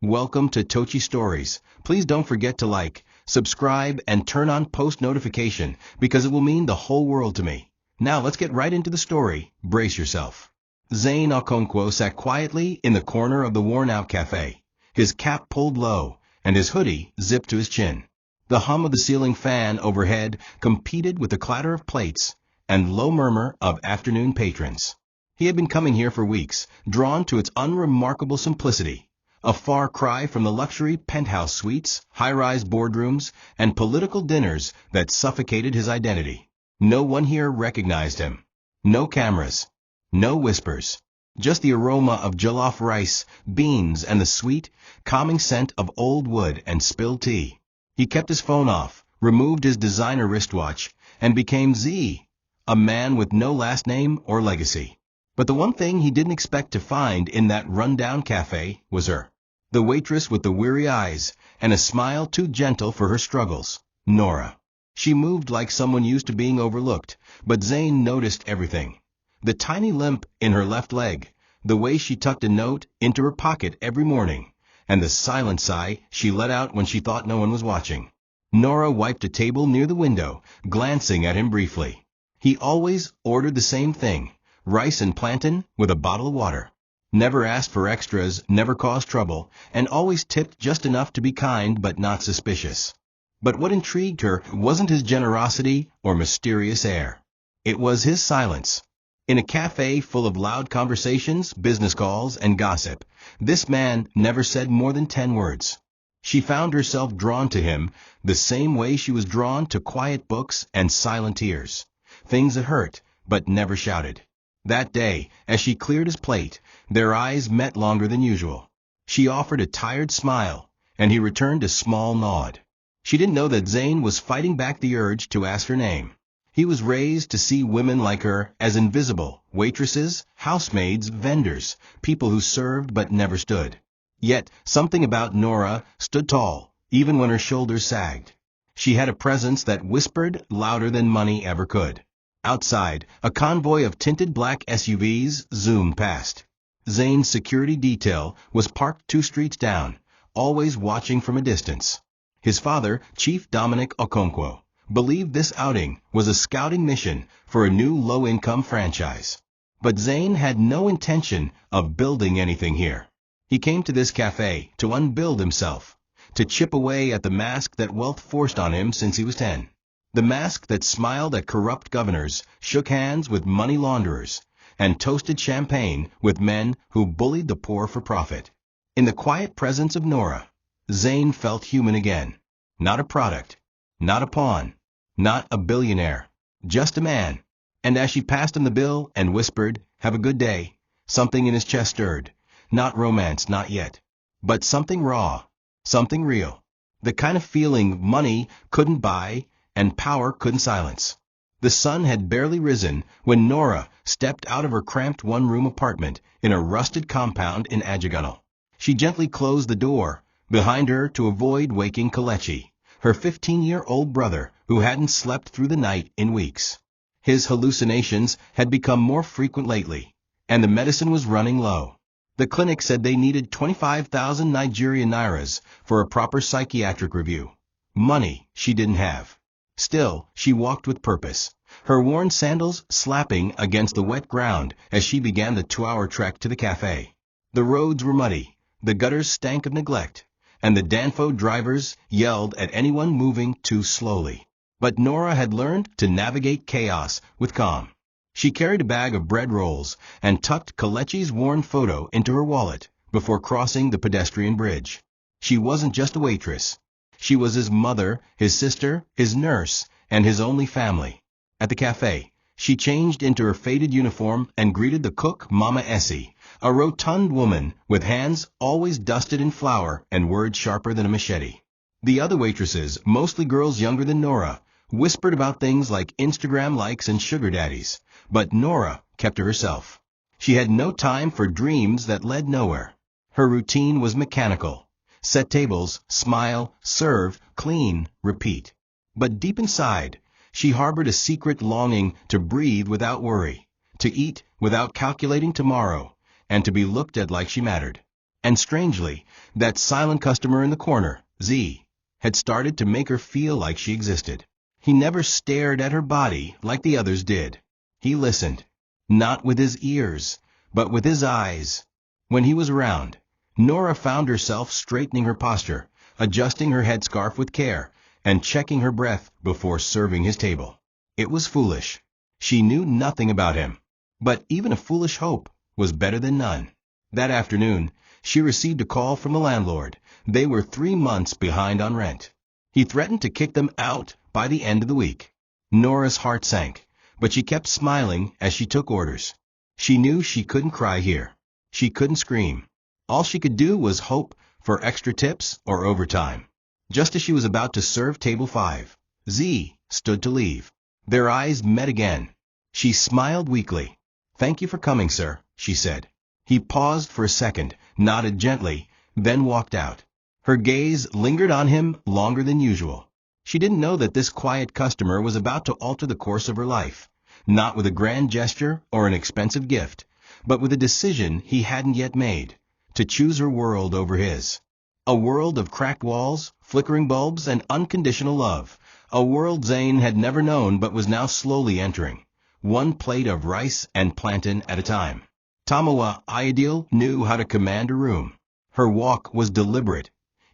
Welcome to Tochi Stories. Please don't forget to like, subscribe, and turn on post notification because it will mean the whole world to me. Now let's get right into the story. Brace yourself. Zane Okonkwo sat quietly in the corner of the worn-out cafe, his cap pulled low and his hoodie zipped to his chin. The hum of the ceiling fan overhead competed with the clatter of plates and low murmur of afternoon patrons. He had been coming here for weeks, drawn to its unremarkable simplicity. A far cry from the luxury penthouse suites, high-rise boardrooms, and political dinners that suffocated his identity. No one here recognized him. No cameras. No whispers. Just the aroma of jollof rice, beans, and the sweet, calming scent of old wood and spilled tea. He kept his phone off, removed his designer wristwatch, and became Z, a man with no last name or legacy. But the one thing he didn't expect to find in that run-down cafe was her. The waitress with the weary eyes and a smile too gentle for her struggles, Nora. She moved like someone used to being overlooked, but Zane noticed everything. The tiny limp in her left leg, the way she tucked a note into her pocket every morning, and the silent sigh she let out when she thought no one was watching. Nora wiped a table near the window, glancing at him briefly. He always ordered the same thing, rice and plantain with a bottle of water. Never asked for extras, never caused trouble, and always tipped just enough to be kind but not suspicious. But what intrigued her wasn't his generosity or mysterious air. It was his silence. In a cafe full of loud conversations, business calls, and gossip, this man never said more than 10 words. She found herself drawn to him the same way she was drawn to quiet books and silent tears. Things that hurt, but never shouted. That day, as she cleared his plate, their eyes met longer than usual. She offered a tired smile, and he returned a small nod. She didn't know that Zane was fighting back the urge to ask her name. He was raised to see women like her as invisible, waitresses, housemaids, vendors, people who served but never stood. Yet, something about Nora stood tall, even when her shoulders sagged. She had a presence that whispered louder than money ever could. Outside, a convoy of tinted black SUVs zoomed past. Zane's security detail was parked 2 streets down, always watching from a distance. His father, Chief Dominic Okonkwo, believed this outing was a scouting mission for a new low-income franchise. But Zane had no intention of building anything here. He came to this cafe to unbuild himself, to chip away at the mask that wealth forced on him since he was 10. The mask that smiled at corrupt governors, shook hands with money launderers, and toasted champagne with men who bullied the poor for profit. In the quiet presence of Nora, Zane felt human again. Not a product, not a pawn, not a billionaire, just a man. And as she passed him the bill and whispered, "Have a good day," something in his chest stirred. Not romance, not yet. But something raw, something real. The kind of feeling money couldn't buy and power couldn't silence. The sun had barely risen when Nora stepped out of her cramped one-room apartment in a rusted compound in Ajagunal. She gently closed the door behind her to avoid waking Kelechi, her 15-year-old brother who hadn't slept through the night in weeks. His hallucinations had become more frequent lately, and the medicine was running low. The clinic said they needed 25,000 Nigerian nairas for a proper psychiatric review. Money she didn't have. Still, she walked with purpose, her worn sandals slapping against the wet ground as she began the 2-hour trek to the cafe. The roads were muddy, the gutters stank of neglect, and the Danfo drivers yelled at anyone moving too slowly. But Nora had learned to navigate chaos with calm. She carried a bag of bread rolls and tucked Kelechi's worn photo into her wallet before crossing the pedestrian bridge. She wasn't just a waitress. She was his mother, his sister, his nurse, and his only family. At the cafe, she changed into her faded uniform and greeted the cook, Mama Essie, a rotund woman with hands always dusted in flour and words sharper than a machete. The other waitresses, mostly girls younger than Nora, whispered about things like Instagram likes and sugar daddies, but Nora kept to herself. She had no time for dreams that led nowhere. Her routine was mechanical. Set tables, smile, serve, clean, repeat. But deep inside, she harbored a secret longing to breathe without worry, to eat without calculating tomorrow, and to be looked at like she mattered. And strangely, that silent customer in the corner, Z, had started to make her feel like she existed. He never stared at her body like the others did. He listened, not with his ears, but with his eyes. When he was around, Nora found herself straightening her posture, adjusting her headscarf with care, and checking her breath before serving his table. It was foolish. She knew nothing about him. But even a foolish hope was better than none. That afternoon, she received a call from the landlord. They were 3 months behind on rent. He threatened to kick them out by the end of the week. Nora's heart sank, but she kept smiling as she took orders. She knew she couldn't cry here. She couldn't scream. All she could do was hope for extra tips or overtime. Just as she was about to serve table 5, Z stood to leave. Their eyes met again. She smiled weakly. "Thank you for coming, sir," she said. He paused for a second, nodded gently, then walked out. Her gaze lingered on him longer than usual. She didn't know that this quiet customer was about to alter the course of her life, not with a grand gesture or an expensive gift, but with a decision he hadn't yet made, to choose her world over his. A world of cracked walls, flickering bulbs, and unconditional love. A world Zane had never known but was now slowly entering, one plate of rice and plantain at a time. Tamawa Ideal knew how to command a room. Her walk was deliberate,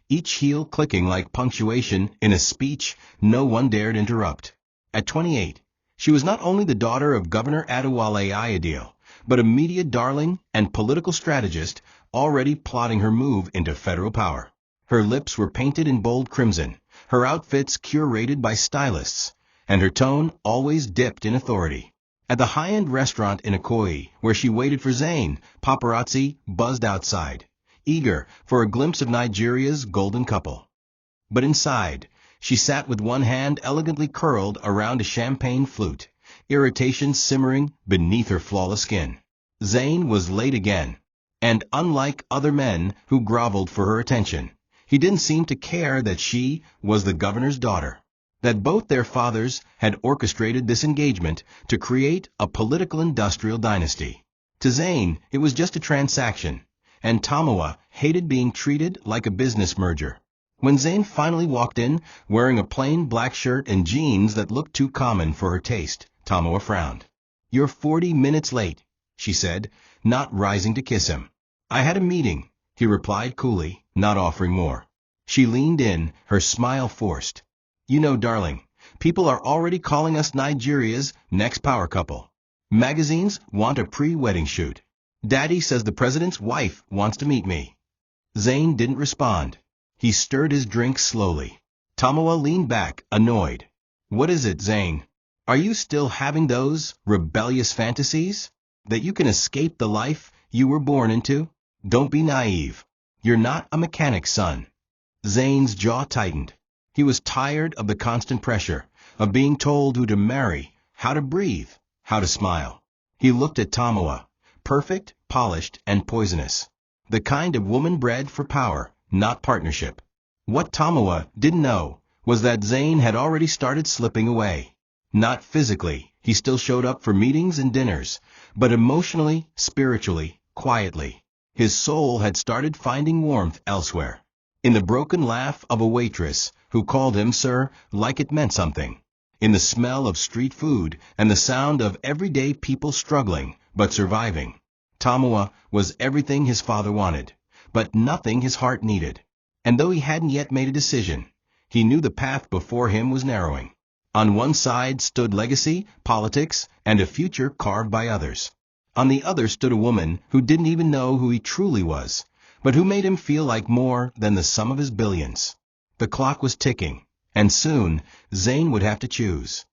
each heel clicking like punctuation in a speech no one dared interrupt. At 28, she was not only the daughter of Governor Adewale Ideal, but a media darling and political strategist already plotting her move into federal power. Her lips were painted in bold crimson, her outfits curated by stylists, and her tone always dipped in authority. At the high-end restaurant in Ikoyi, where she waited for Zane, paparazzi buzzed outside, eager for a glimpse of Nigeria's golden couple. But inside, she sat with one hand elegantly curled around a champagne flute, irritation simmering beneath her flawless skin. Zane was late again, and unlike other men who groveled for her attention, he didn't seem to care that she was the governor's daughter, that both their fathers had orchestrated this engagement to create a political-industrial dynasty. To Zane, it was just a transaction, and Tamawa hated being treated like a business merger. When Zane finally walked in, wearing a plain black shirt and jeans that looked too common for her taste, Tamawa frowned. "You're 40 minutes late," she said, not rising to kiss him. "I had a meeting," he replied coolly, not offering more. She leaned in, her smile forced. "You know, darling, people are already calling us Nigeria's next power couple. Magazines want a pre-wedding shoot. Daddy says the president's wife wants to meet me." Zane didn't respond. He stirred his drink slowly. Tamawa leaned back, annoyed. "What is it, Zane? Are you still having those rebellious fantasies? That you can escape the life you were born into? Don't be naive. You're not a mechanic's son." Zane's jaw tightened. He was tired of the constant pressure, of being told who to marry, how to breathe, how to smile. He looked at Tamawa, perfect, polished, and poisonous. The kind of woman bred for power, not partnership. What Tamawa didn't know was that Zane had already started slipping away. Not physically, he still showed up for meetings and dinners, but emotionally, spiritually, quietly. His soul had started finding warmth elsewhere. In the broken laugh of a waitress who called him sir like it meant something. In the smell of street food and the sound of everyday people struggling but surviving. Tamawa was everything his father wanted, but nothing his heart needed. And though he hadn't yet made a decision, he knew the path before him was narrowing. On one side stood legacy, politics, and a future carved by others. On the other stood a woman who didn't even know who he truly was, but who made him feel like more than the sum of his billions. The clock was ticking, and soon Zane would have to choose.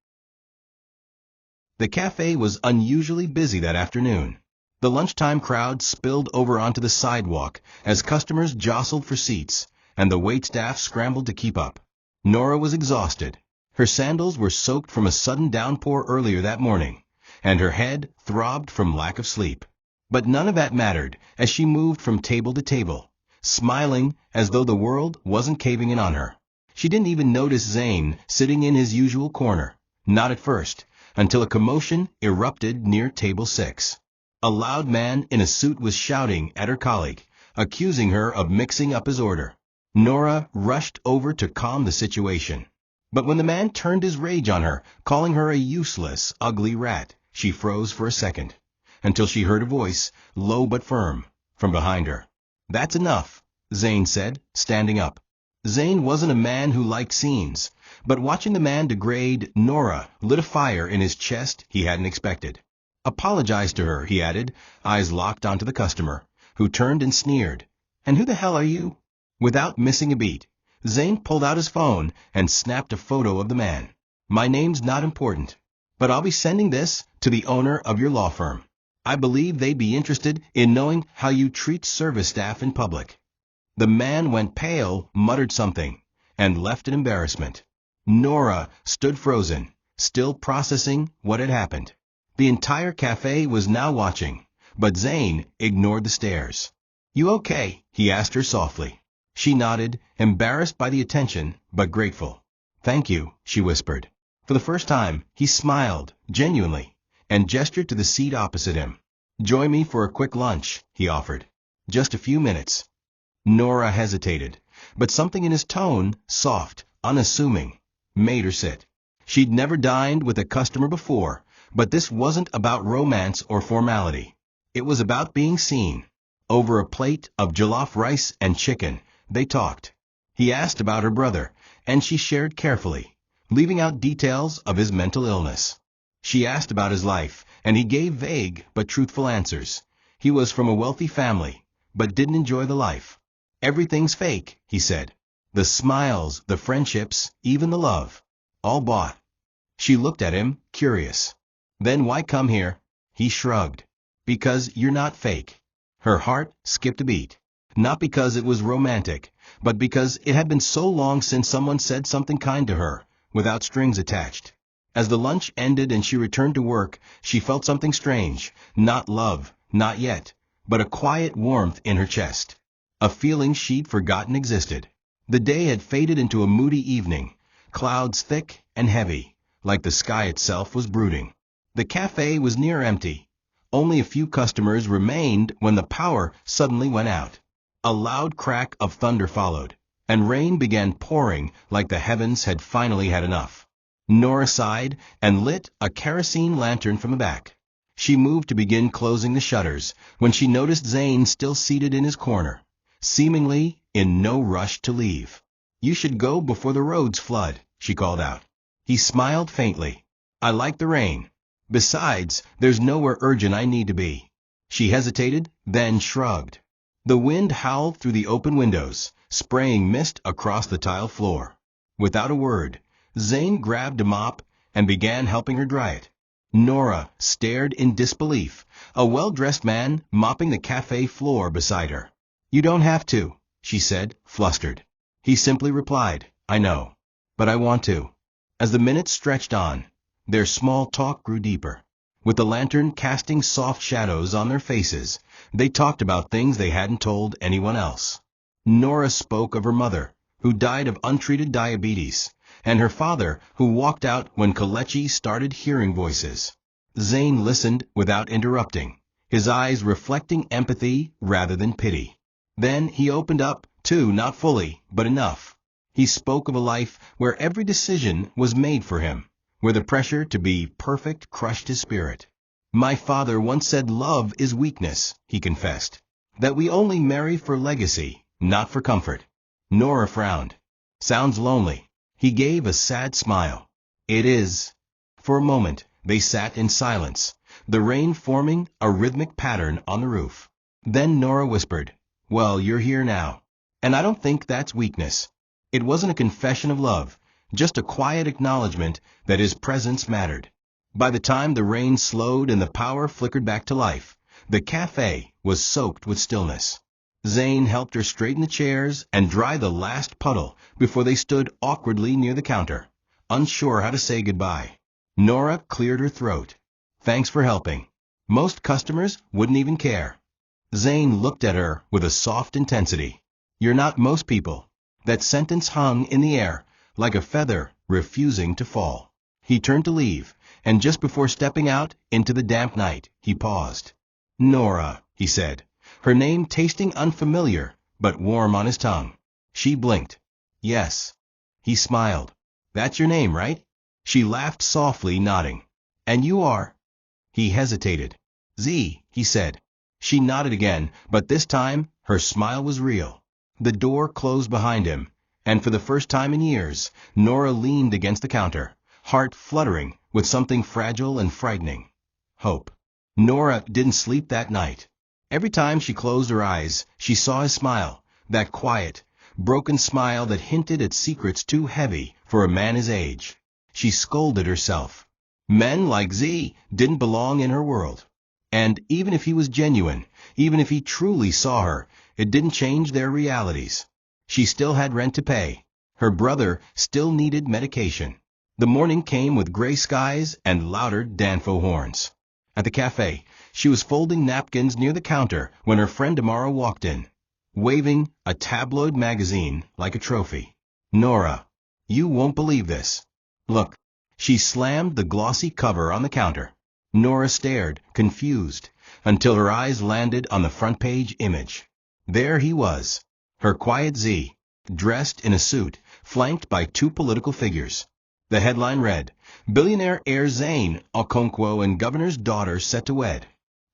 The cafe was unusually busy that afternoon. The lunchtime crowd spilled over onto the sidewalk as customers jostled for seats, and the waitstaff scrambled to keep up. Nora was exhausted. Her sandals were soaked from a sudden downpour earlier that morning, and her head throbbed from lack of sleep. But none of that mattered as she moved from table to table, smiling as though the world wasn't caving in on her. She didn't even notice Zane sitting in his usual corner, not at first, until a commotion erupted near table 6. A loud man in a suit was shouting at her colleague, accusing her of mixing up his order. Nora rushed over to calm the situation. But when the man turned his rage on her, calling her a useless, ugly rat, she froze for a second, until she heard a voice, low but firm, from behind her. "That's enough," Zane said, standing up. Zane wasn't a man who liked scenes, but watching the man degrade Nora lit a fire in his chest he hadn't expected. "Apologize to her," he added, eyes locked onto the customer, who turned and sneered. "And who the hell are you?" Without missing a beat, Zane pulled out his phone and snapped a photo of the man. "My name's not important, but I'll be sending this to the owner of your law firm. I believe they'd be interested in knowing how you treat service staff in public." The man went pale, muttered something, and left in embarrassment. Nora stood frozen, still processing what had happened. The entire cafe was now watching, but Zane ignored the stares. "You okay?" he asked her softly. She nodded, embarrassed by the attention, but grateful. "Thank you," she whispered. For the first time, he smiled, genuinely, and gestured to the seat opposite him. "Join me for a quick lunch," he offered. "Just a few minutes." Nora hesitated, but something in his tone, soft, unassuming, made her sit. She'd never dined with a customer before, but this wasn't about romance or formality. It was about being seen. Over a plate of jollof rice and chicken, they talked. He asked about her brother, and she shared carefully, leaving out details of his mental illness. She asked about his life, and he gave vague but truthful answers. He was from a wealthy family, but didn't enjoy the life. "Everything's fake," he said. "The smiles, the friendships, even the love. All bought." She looked at him, curious. "Then why come here?" He shrugged. "Because you're not fake." Her heart skipped a beat. Not because it was romantic, but because it had been so long since someone said something kind to her, without strings attached. As the lunch ended and she returned to work, she felt something strange. Not love, not yet, but a quiet warmth in her chest. A feeling she'd forgotten existed. The day had faded into a moody evening, clouds thick and heavy, like the sky itself was brooding. The cafe was near empty. Only a few customers remained when the power suddenly went out. A loud crack of thunder followed, and rain began pouring like the heavens had finally had enough. Nora sighed and lit a kerosene lantern from the back. She moved to begin closing the shutters when she noticed Zane still seated in his corner, seemingly in no rush to leave. "You should go before the roads flood," she called out. He smiled faintly. "I like the rain. Besides, there's nowhere urgent I need to be." She hesitated, then shrugged. The wind howled through the open windows, spraying mist across the tile floor. Without a word, Zane grabbed a mop and began helping her dry it. Nora stared in disbelief, a well-dressed man mopping the cafe floor beside her. "You don't have to," she said, flustered. He simply replied, "I know. But I want to." As the minutes stretched on, their small talk grew deeper. With the lantern casting soft shadows on their faces, they talked about things they hadn't told anyone else. Nora spoke of her mother, who died of untreated diabetes, and her father, who walked out when Kalechi started hearing voices. Zane listened without interrupting, his eyes reflecting empathy rather than pity. Then he opened up, too, not fully, but enough. He spoke of a life where every decision was made for him, where the pressure to be perfect crushed his spirit. "My father once said love is weakness," he confessed. "That we only marry for legacy, not for comfort." Nora frowned. "Sounds lonely." He gave a sad smile. "It is." For a moment, they sat in silence, the rain forming a rhythmic pattern on the roof. Then Nora whispered, "Well, you're here now. And I don't think that's weakness." It wasn't a confession of love, just a quiet acknowledgement that his presence mattered. By the time the rain slowed and the power flickered back to life, the cafe was soaked with stillness. Zane helped her straighten the chairs and dry the last puddle before they stood awkwardly near the counter, unsure how to say goodbye. Nora cleared her throat. "Thanks for helping. Most customers wouldn't even care." Zane looked at her with a soft intensity. "You're not most people." That sentence hung in the air, like a feather refusing to fall. He turned to leave, and just before stepping out into the damp night, he paused. "Nora," he said, her name tasting unfamiliar but warm on his tongue. She blinked. Yes. He smiled. That's your name, right? She laughed softly, nodding. And you are? He hesitated. Z, he said. She nodded again, but this time her smile was real. The door closed behind him, and for the first time in years, Nora leaned against the counter, heart fluttering with something fragile and frightening. Hope. Nora didn't sleep that night. Every time she closed her eyes, she saw his smile, that quiet, broken smile that hinted at secrets too heavy for a man his age. She scolded herself. Men like Z didn't belong in her world. And even if he was genuine, even if he truly saw her, it didn't change their realities. She still had rent to pay. Her brother still needed medication. The morning came with gray skies and louder Danfo horns. At the cafe, she was folding napkins near the counter when her friend Amara walked in, waving a tabloid magazine like a trophy. Nora, you won't believe this. Look. She slammed the glossy cover on the counter. Nora stared, confused, until her eyes landed on the front page image. There he was, her quiet Z, dressed in a suit, flanked by two political figures. The headline read, Billionaire heir Zane Okonkwo and governor's daughter set to wed.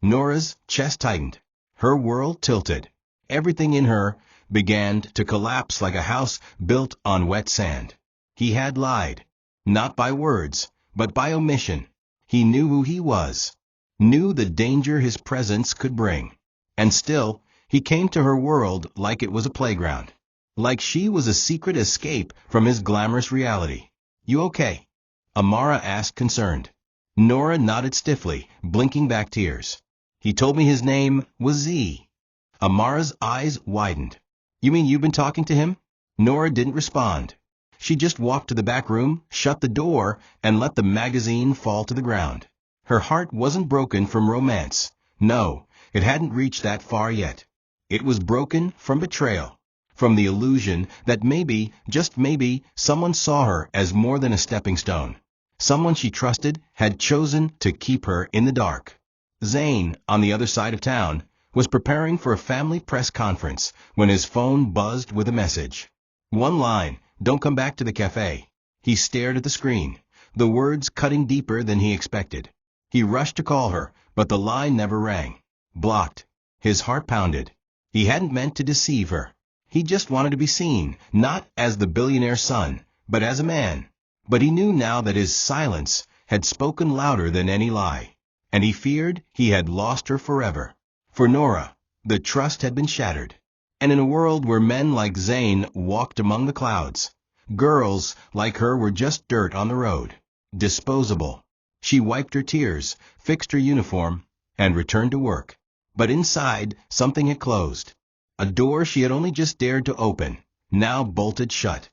Nora's chest tightened. Her world tilted. Everything in her began to collapse like a house built on wet sand. He had lied. Not by words, but by omission. He knew who he was, knew the danger his presence could bring. And still, he came to her world like it was a playground. Like she was a secret escape from his glamorous reality. You okay? Amara asked, concerned. Nora nodded stiffly, blinking back tears. He told me his name was Z. Amara's eyes widened. You mean you've been talking to him? Nora didn't respond. She just walked to the back room, shut the door, and let the magazine fall to the ground. Her heart wasn't broken from romance. No, it hadn't reached that far yet. It was broken from betrayal, from the illusion that maybe, just maybe, someone saw her as more than a stepping stone. Someone she trusted had chosen to keep her in the dark. Zane, on the other side of town, was preparing for a family press conference when his phone buzzed with a message. One line. Don't come back to the cafe. He stared at the screen, the words cutting deeper than he expected. He rushed to call her, but the line never rang. Blocked. His heart pounded. He hadn't meant to deceive her. He just wanted to be seen, not as the billionaire's son, but as a man. But he knew now that his silence had spoken louder than any lie, and he feared he had lost her forever. For Nora, the trust had been shattered. And in a world where men like Zane walked among the clouds, girls like her were just dirt on the road, disposable. She wiped her tears, fixed her uniform, and returned to work. But inside, something had closed. A door she had only just dared to open, now bolted shut.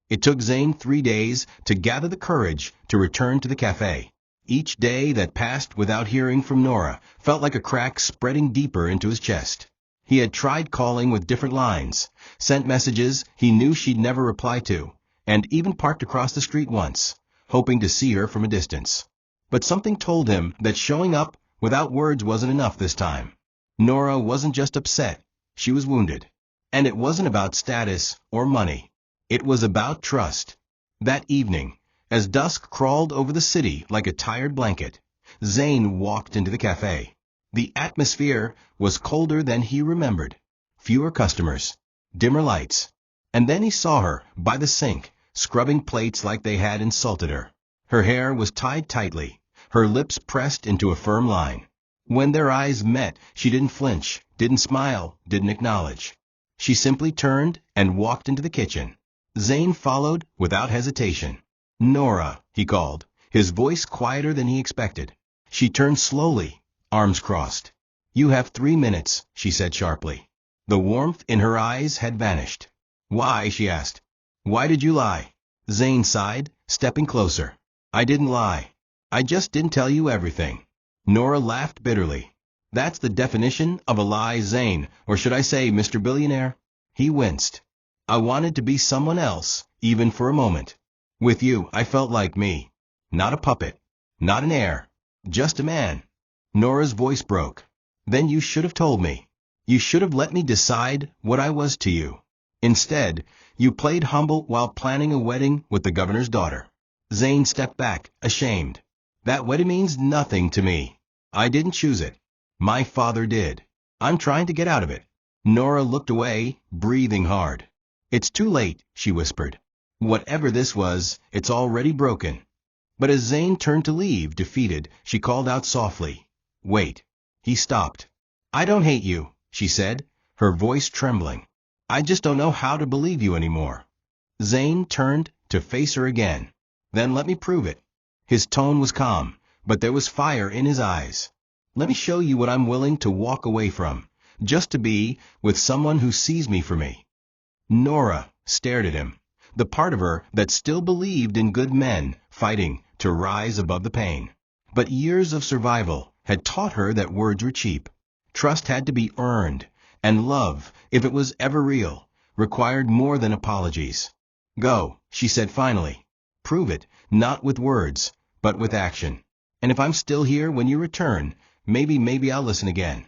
It took Zane 3 days to gather the courage to return to the cafe. Each day that passed without hearing from Nora felt like a crack spreading deeper into his chest. He had tried calling with different lines, sent messages he knew she'd never reply to, and even parked across the street once, hoping to see her from a distance. But something told him that showing up without words wasn't enough this time. Nora wasn't just upset, she was wounded. And it wasn't about status or money. It was about trust. That evening, as dusk crawled over the city like a tired blanket, Zane walked into the cafe. The atmosphere was colder than he remembered. Fewer customers, dimmer lights. And then he saw her by the sink, scrubbing plates like they had insulted her. Her hair was tied tightly, her lips pressed into a firm line. When their eyes met, she didn't flinch, didn't smile, didn't acknowledge. She simply turned and walked into the kitchen. Zane followed without hesitation. Nora, he called, his voice quieter than he expected. She turned slowly, arms crossed. You have 3 minutes, she said sharply. The warmth in her eyes had vanished. Why? She asked. Why did you lie? Zane sighed, stepping closer. I didn't lie. I just didn't tell you everything. Nora laughed bitterly. That's the definition of a lie, Zane, or should I say, Mr. Billionaire? He winced. I wanted to be someone else, even for a moment. With you, I felt like me. Not a puppet. Not an heir. Just a man. Nora's voice broke. Then you should have told me. You should have let me decide what I was to you. Instead, you played humble while planning a wedding with the governor's daughter. Zane stepped back, ashamed. That wedding means nothing to me. I didn't choose it. My father did. I'm trying to get out of it. Nora looked away, breathing hard. It's too late, she whispered. Whatever this was, it's already broken. But as Zane turned to leave, defeated, she called out softly. Wait. He stopped. I don't hate you, she said, her voice trembling. I just don't know how to believe you anymore. Zane turned to face her again. Then let me prove it. His tone was calm, but there was fire in his eyes. Let me show you what I'm willing to walk away from, just to be with someone who sees me for me. Nora stared at him, the part of her that still believed in good men fighting to rise above the pain. But years of survival had taught her that words were cheap. Trust had to be earned, and love, if it was ever real, required more than apologies. Go, she said finally. Prove it, not with words, but with action. And if I'm still here when you return, maybe I'll listen again.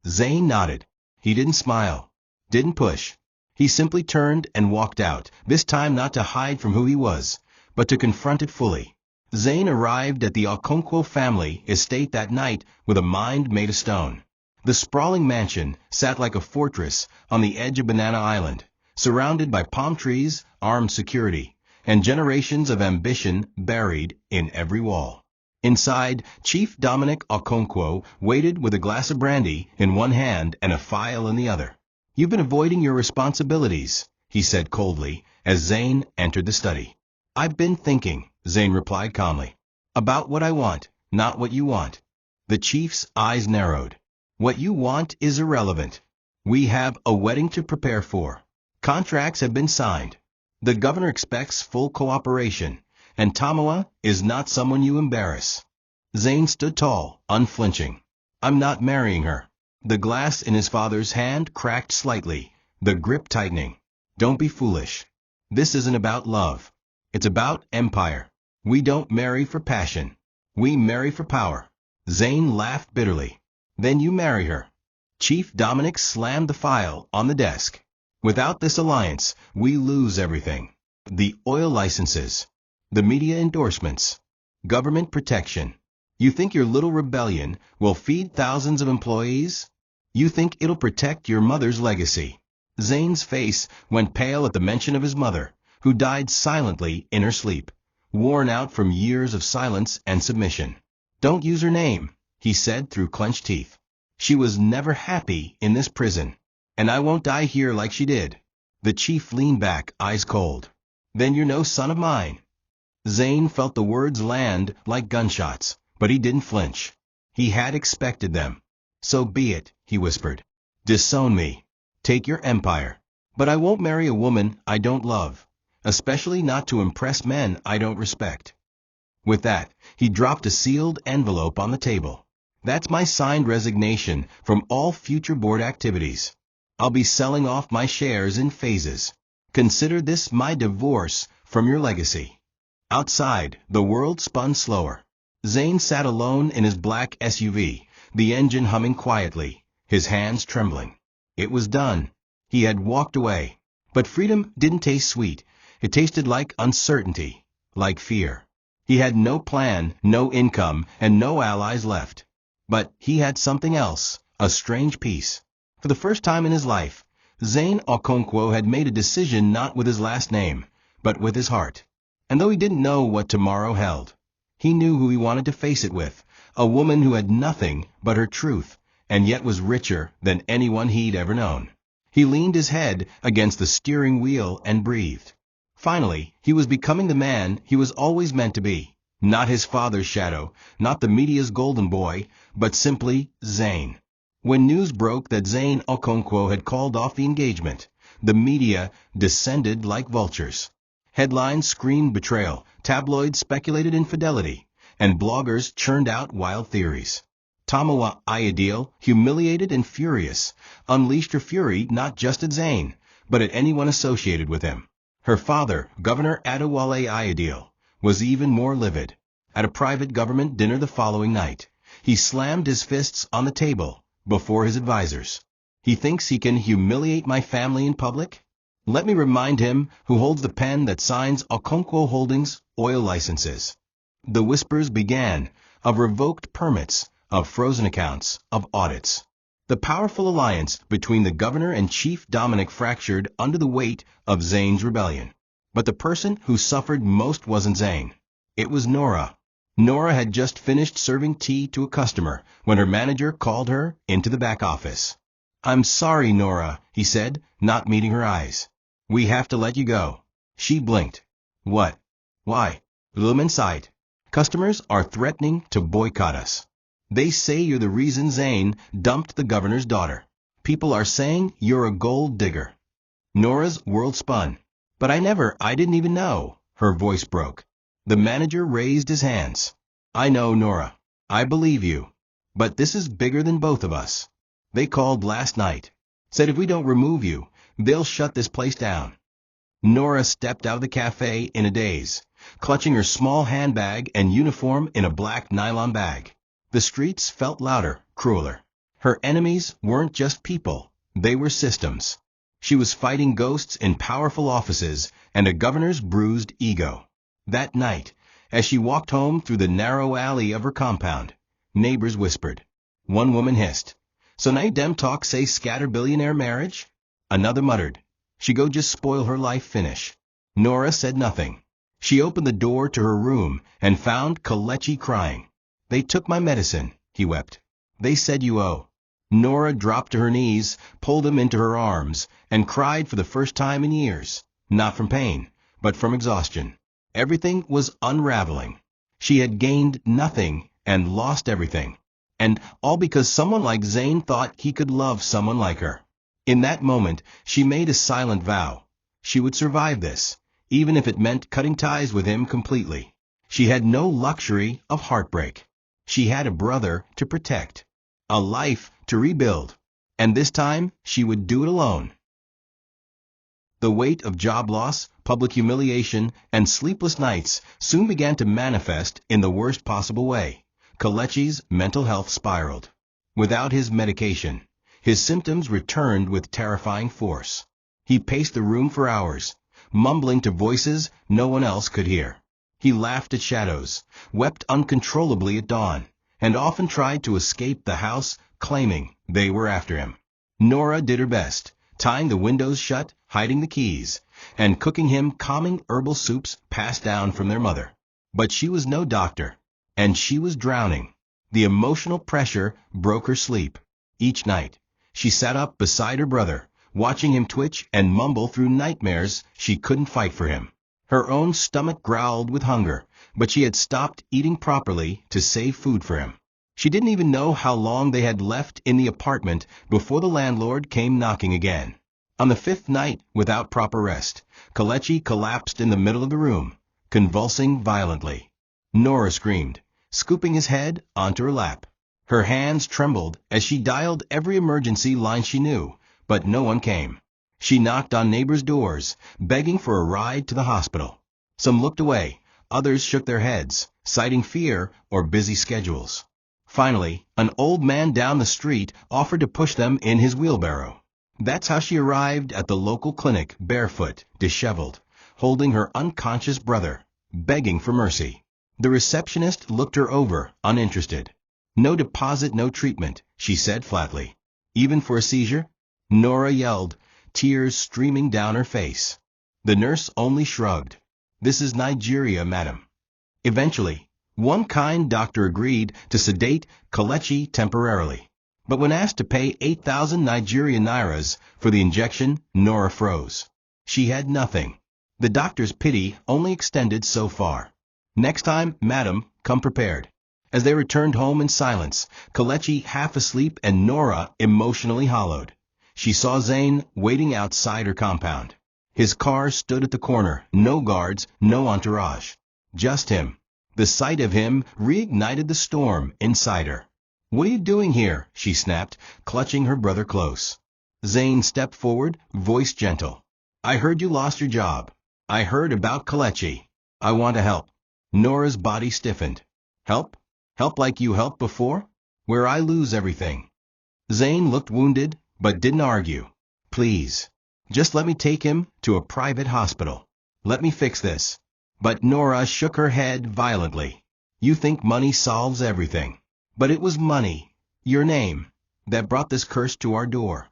Zane nodded. He didn't smile, didn't push. He simply turned and walked out, this time not to hide from who he was, but to confront it fully. Zane arrived at the Okonkwo family estate that night with a mind made of stone. The sprawling mansion sat like a fortress on the edge of Banana Island, surrounded by palm trees, armed security, and generations of ambition buried in every wall. Inside, Chief Dominic Okonkwo waited with a glass of brandy in one hand and a file in the other. You've been avoiding your responsibilities, he said coldly as Zane entered the study. I've been thinking, Zane replied calmly, about what I want, not what you want. The chief's eyes narrowed. What you want is irrelevant. We have a wedding to prepare for. Contracts have been signed. The governor expects full cooperation, and Tamawa is not someone you embarrass. Zane stood tall, unflinching. I'm not marrying her. The glass in his father's hand cracked slightly, the grip tightening. Don't be foolish. This isn't about love. It's about empire. We don't marry for passion. We marry for power. Zane laughed bitterly. Then you marry her. Chief Dominic slammed the file on the desk. Without this alliance, we lose everything. The oil licenses, the media endorsements, government protection. You think your little rebellion will feed thousands of employees? You think it'll protect your mother's legacy? Zane's face went pale at the mention of his mother, who died silently in her sleep, worn out from years of silence and submission. Don't use her name, he said through clenched teeth. She was never happy in this prison, and I won't die here like she did. The chief leaned back, eyes cold. Then you're no son of mine. Zane felt the words land like gunshots, but he didn't flinch. He had expected them. So be it, he whispered. Disown me. Take your empire. But I won't marry a woman I don't love, especially not to impress men I don't respect. With that, he dropped a sealed envelope on the table. That's my signed resignation from all future board activities. I'll be selling off my shares in phases. Consider this my divorce from your legacy. Outside, the world spun slower. Zane sat alone in his black SUV, the engine humming quietly, his hands trembling. It was done. He had walked away. But freedom didn't taste sweet. It tasted like uncertainty, like fear. He had no plan, no income, and no allies left. But he had something else, a strange peace. For the first time in his life, Zane Okonkwo had made a decision not with his last name, but with his heart. And though he didn't know what tomorrow held, he knew who he wanted to face it with, a woman who had nothing but her truth, and yet was richer than anyone he'd ever known. He leaned his head against the steering wheel and breathed. Finally, he was becoming the man he was always meant to be. Not his father's shadow, not the media's golden boy, but simply Zane. When news broke that Zane Okonkwo had called off the engagement, the media descended like vultures. Headlines screamed betrayal, tabloids speculated infidelity, and bloggers churned out wild theories. Tamawa Ayodele, humiliated and furious, unleashed her fury not just at Zane, but at anyone associated with him. Her father, Governor Adewale Ayodele, was even more livid. At a private government dinner the following night, he slammed his fists on the table, before his advisors. He thinks he can humiliate my family in public? Let me remind him who holds the pen that signs Okonkwo Holdings oil licenses. The whispers began, of revoked permits, of frozen accounts, of audits. The powerful alliance between the governor and Chief Dominic fractured under the weight of Zane's rebellion. But the person who suffered most wasn't Zane. It was Nora. Nora had just finished serving tea to a customer when her manager called her into the back office. "I'm sorry, Nora," he said, not meeting her eyes. "We have to let you go." She blinked. "What? Why?" "Loom inside. Customers are threatening to boycott us. They say you're the reason Zane dumped the governor's daughter. People are saying you're a gold digger." Nora's world spun. "But I didn't even know." Her voice broke. The manager raised his hands. "I know, Nora. I believe you. But this is bigger than both of us. They called last night. Said if we don't remove you, they'll shut this place down." Nora stepped out of the cafe in a daze, clutching her small handbag and uniform in a black nylon bag. The streets felt louder, crueler. Her enemies weren't just people, they were systems. She was fighting ghosts in powerful offices and a governor's bruised ego. That night, as she walked home through the narrow alley of her compound, neighbors whispered. One woman hissed, "So now dem talk say scatter billionaire marriage?" Another muttered, "She go just spoil her life finish." Nora said nothing. She opened the door to her room and found Kelechi crying. "They took my medicine," he wept. "They said you owe." Nora dropped to her knees, pulled him into her arms, and cried for the first time in years, not from pain, but from exhaustion. Everything was unraveling. She had gained nothing and lost everything. And all because someone like Zane thought he could love someone like her. In that moment, she made a silent vow. She would survive this, even if it meant cutting ties with him completely. She had no luxury of heartbreak. She had a brother to protect, a life to rebuild, and this time she would do it alone. The weight of job loss, public humiliation, and sleepless nights soon began to manifest in the worst possible way. Kelechi's mental health spiraled. Without his medication, his symptoms returned with terrifying force. He paced the room for hours, mumbling to voices no one else could hear. He laughed at shadows, wept uncontrollably at dawn, and often tried to escape the house, claiming they were after him. Nora did her best, tying the windows shut, hiding the keys, and cooking him calming herbal soups passed down from their mother. But she was no doctor, and she was drowning. The emotional pressure broke her sleep. Each night, she sat up beside her brother, watching him twitch and mumble through nightmares she couldn't fight for him. Her own stomach growled with hunger, but she had stopped eating properly to save food for him. She didn't even know how long they had left in the apartment before the landlord came knocking again. On the fifth night, without proper rest, Kelechi collapsed in the middle of the room, convulsing violently. Nora screamed, scooping his head onto her lap. Her hands trembled as she dialed every emergency line she knew, but no one came. She knocked on neighbors' doors, begging for a ride to the hospital. Some looked away, others shook their heads, citing fear or busy schedules. Finally, an old man down the street offered to push them in his wheelbarrow. That's how she arrived at the local clinic, barefoot, disheveled, holding her unconscious brother, begging for mercy. The receptionist looked her over, uninterested. "No deposit, no treatment," she said flatly. "Even for a seizure?" Nora yelled, tears streaming down her face. The nurse only shrugged. "This is Nigeria, madam." Eventually, one kind doctor agreed to sedate Kelechi temporarily. But when asked to pay 8,000 Nigerian nairas for the injection, Nora froze. She had nothing. The doctor's pity only extended so far. "Next time, madam, come prepared." As they returned home in silence, Kelechi half asleep and Nora emotionally hollowed. She saw Zane waiting outside her compound. His car stood at the corner, no guards, no entourage. Just him. The sight of him reignited the storm inside her. "What are you doing here?" she snapped, clutching her brother close. Zane stepped forward, voice gentle. "I heard you lost your job. I heard about Kelechi. I want to help." Nora's body stiffened. "Help? Help like you helped before? Where I lose everything." Zane looked wounded, but didn't argue. Please. Just let me take him to a private hospital. Let me fix this. But Nora shook her head violently. You think money solves everything. But it was money, your name, that brought this curse to our door.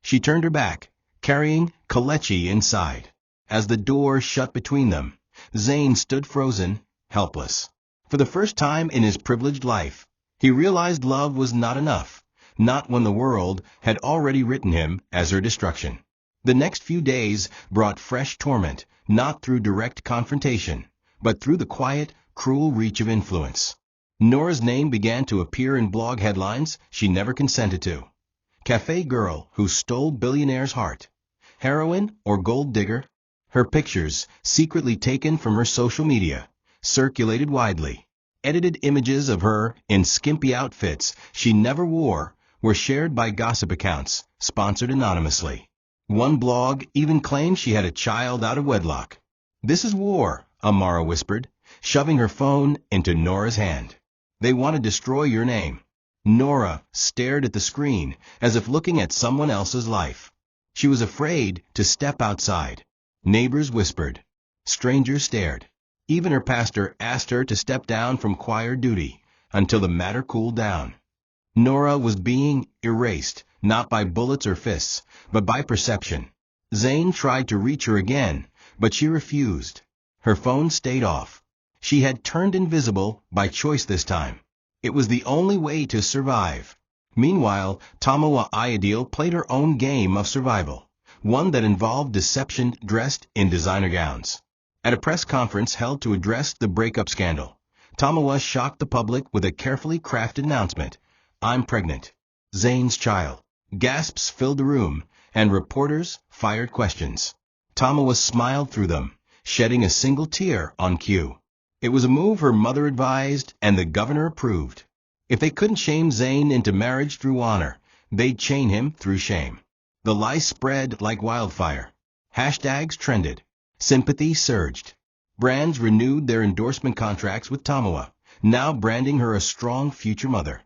She turned her back, carrying Kalechi inside. As the door shut between them, Zane stood frozen, helpless. For the first time in his privileged life, he realized love was not enough, not when the world had already written him as her destruction. The next few days brought fresh torment, not through direct confrontation, but through the quiet, cruel reach of influence. Nora's name began to appear in blog headlines she never consented to. Cafe girl who stole billionaire's heart. Heroine or gold digger? Her pictures, secretly taken from her social media, circulated widely. Edited images of her in skimpy outfits she never wore were shared by gossip accounts, sponsored anonymously. One blog even claimed she had a child out of wedlock. This is war, Amara whispered, shoving her phone into Nora's hand. They want to destroy your name. Nora stared at the screen as if looking at someone else's life. She was afraid to step outside. Neighbors whispered. Strangers stared. Even her pastor asked her to step down from choir duty until the matter cooled down. Nora was being erased, not by bullets or fists, but by perception. Zane tried to reach her again, but she refused. Her phone stayed off. She had turned invisible by choice this time. It was the only way to survive. Meanwhile, Tamawa Ayodele played her own game of survival, one that involved deception dressed in designer gowns. At a press conference held to address the breakup scandal, Tamawa shocked the public with a carefully crafted announcement. I'm pregnant. Zane's child. Gasps filled the room, and reporters fired questions. Tamawa smiled through them, shedding a single tear on cue. It was a move her mother advised and the governor approved. If they couldn't shame Zane into marriage through honor, they'd chain him through shame. The lie spread like wildfire. Hashtags trended. Sympathy surged. Brands renewed their endorsement contracts with Tamawa, now branding her a strong future mother.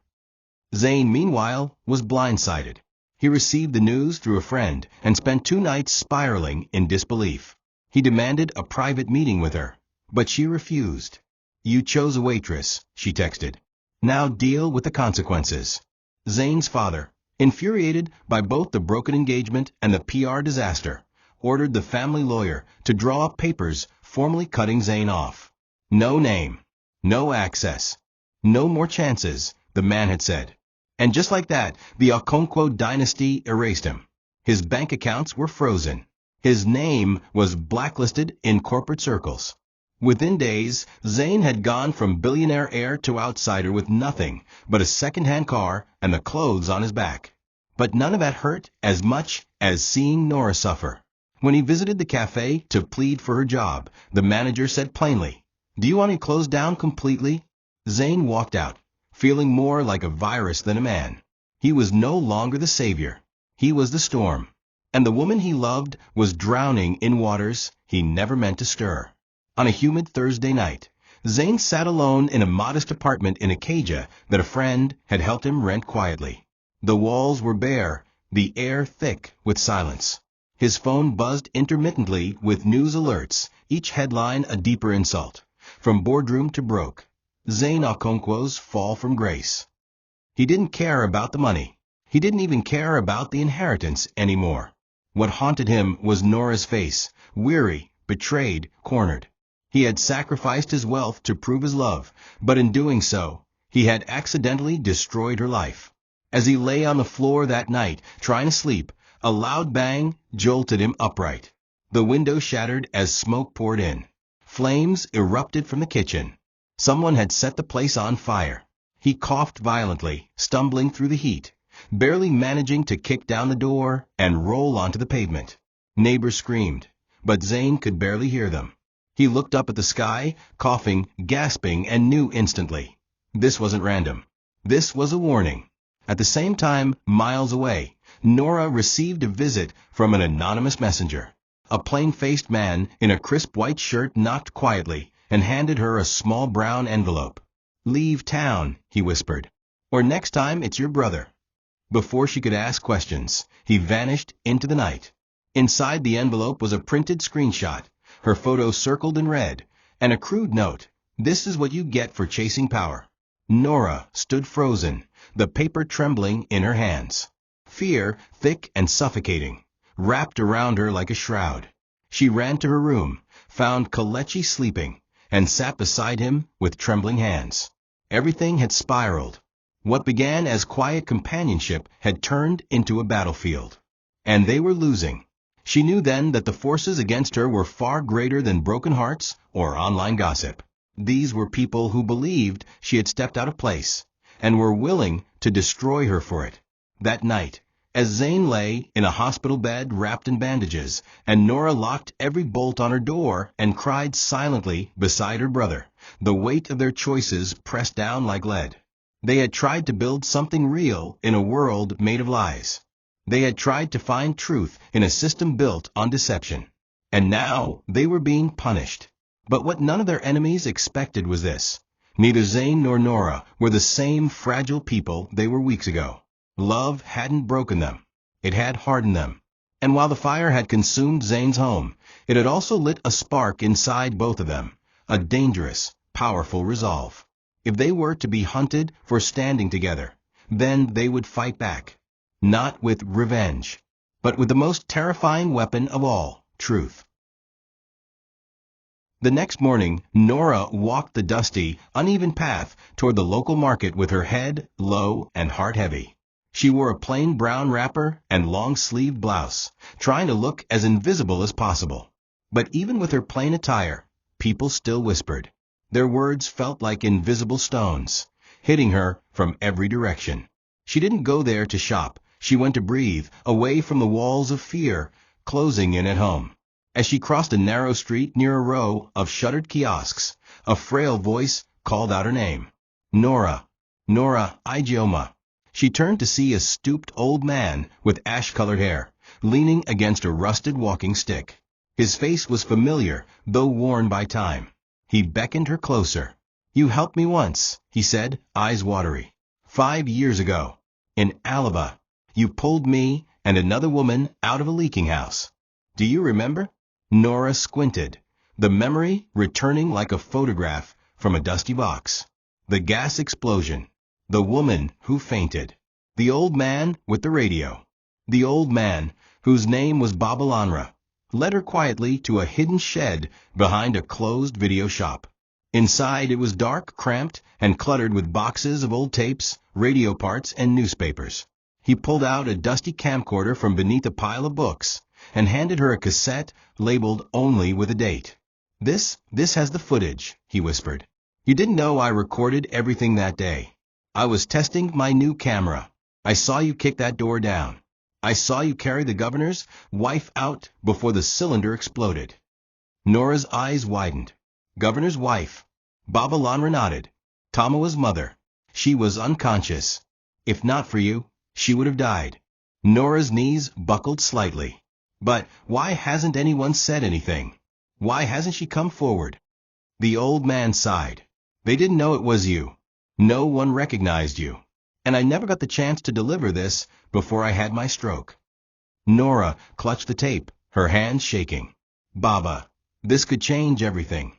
Zane, meanwhile, was blindsided. He received the news through a friend and spent 2 nights spiraling in disbelief. He demanded a private meeting with her, but she refused. You chose a waitress, she texted. Now deal with the consequences. Zane's father, infuriated by both the broken engagement and the PR disaster, ordered the family lawyer to draw up papers formally cutting Zane off. No name, no access, no more chances, the man had said. And just like that, the Okonkwo dynasty erased him. His bank accounts were frozen. His name was blacklisted in corporate circles. Within days, Zane had gone from billionaire heir to outsider with nothing but a second-hand car and the clothes on his back. But none of that hurt as much as seeing Nora suffer. When he visited the cafe to plead for her job, the manager said plainly, Do you want to close down completely? Zane walked out, feeling more like a virus than a man. He was no longer the savior. He was the storm. And the woman he loved was drowning in waters he never meant to stir. On a humid Thursday night, Zane sat alone in a modest apartment in Acadia that a friend had helped him rent quietly. The walls were bare, the air thick with silence. His phone buzzed intermittently with news alerts, each headline a deeper insult. From boardroom to broke. Zane Okonkwo's fall from grace. He didn't care about the money. He didn't even care about the inheritance anymore. What haunted him was Nora's face, weary, betrayed, cornered. He had sacrificed his wealth to prove his love, but in doing so, he had accidentally destroyed her life. As he lay on the floor that night, trying to sleep, a loud bang jolted him upright. The window shattered as smoke poured in. Flames erupted from the kitchen. Someone had set the place on fire. He coughed violently, stumbling through the heat, barely managing to kick down the door and roll onto the pavement. Neighbors screamed, but Zane could barely hear them. He looked up at the sky, coughing, gasping, and knew instantly. This wasn't random. This was a warning. At the same time, miles away, Nora received a visit from an anonymous messenger. A plain-faced man in a crisp white shirt knocked quietly and handed her a small brown envelope. Leave town, he whispered. Or next time it's your brother. Before she could ask questions, he vanished into the night. Inside the envelope was a printed screenshot, her photo circled in red, and a crude note: "This is what you get for chasing power." Nora stood frozen, the paper trembling in her hands. Fear, thick and suffocating, wrapped around her like a shroud. She ran to her room, found Kelechi sleeping, and sat beside him with trembling hands. Everything had spiraled. What began as quiet companionship had turned into a battlefield. And they were losing. She knew then that the forces against her were far greater than broken hearts or online gossip. These were people who believed she had stepped out of place, and were willing to destroy her for it. That night, as Zane lay in a hospital bed wrapped in bandages, and Nora locked every bolt on her door and cried silently beside her brother, the weight of their choices pressed down like lead. They had tried to build something real in a world made of lies. They had tried to find truth in a system built on deception. And now they were being punished. But what none of their enemies expected was this: neither Zane nor Nora were the same fragile people they were weeks ago. Love hadn't broken them. It had hardened them. And while the fire had consumed Zane's home, it had also lit a spark inside both of them, a dangerous, powerful resolve. If they were to be hunted for standing together, then they would fight back. Not with revenge, but with the most terrifying weapon of all, truth. The next morning, Nora walked the dusty, uneven path toward the local market with her head low and heart heavy. She wore a plain brown wrapper and long-sleeved blouse, trying to look as invisible as possible. But even with her plain attire, people still whispered. Their words felt like invisible stones, hitting her from every direction. She didn't go there to shop. She went to breathe, away from the walls of fear, closing in at home. As she crossed a narrow street near a row of shuttered kiosks, a frail voice called out her name. Nora. Nora Ijeoma. She turned to see a stooped old man with ash-colored hair, leaning against a rusted walking stick. His face was familiar, though worn by time. He beckoned her closer. "You helped me once," he said, eyes watery. 5 years ago. In Alaba. You pulled me and another woman out of a leaking house. Do you remember?" Nora squinted, the memory returning like a photograph from a dusty box. The gas explosion. The woman who fainted. The old man with the radio. The old man, whose name was Babalanra, led her quietly to a hidden shed behind a closed video shop. Inside it was dark, cramped, and cluttered with boxes of old tapes, radio parts, and newspapers. He pulled out a dusty camcorder from beneath a pile of books and handed her a cassette labeled only with a date. This has the footage," he whispered. "You didn't know I recorded everything that day. I was testing my new camera. I saw you kick that door down. I saw you carry the governor's wife out before the cylinder exploded." Nora's eyes widened. Governor's wife. Babalanra nodded. Tamawa's mother. She was unconscious. If not for you, she would have died. Nora's knees buckled slightly. But why hasn't anyone said anything? Why hasn't she come forward? The old man sighed. "They didn't know it was you. No one recognized you. And I never got the chance to deliver this before I had my stroke." Nora clutched the tape, her hands shaking. "Baba, this could change everything."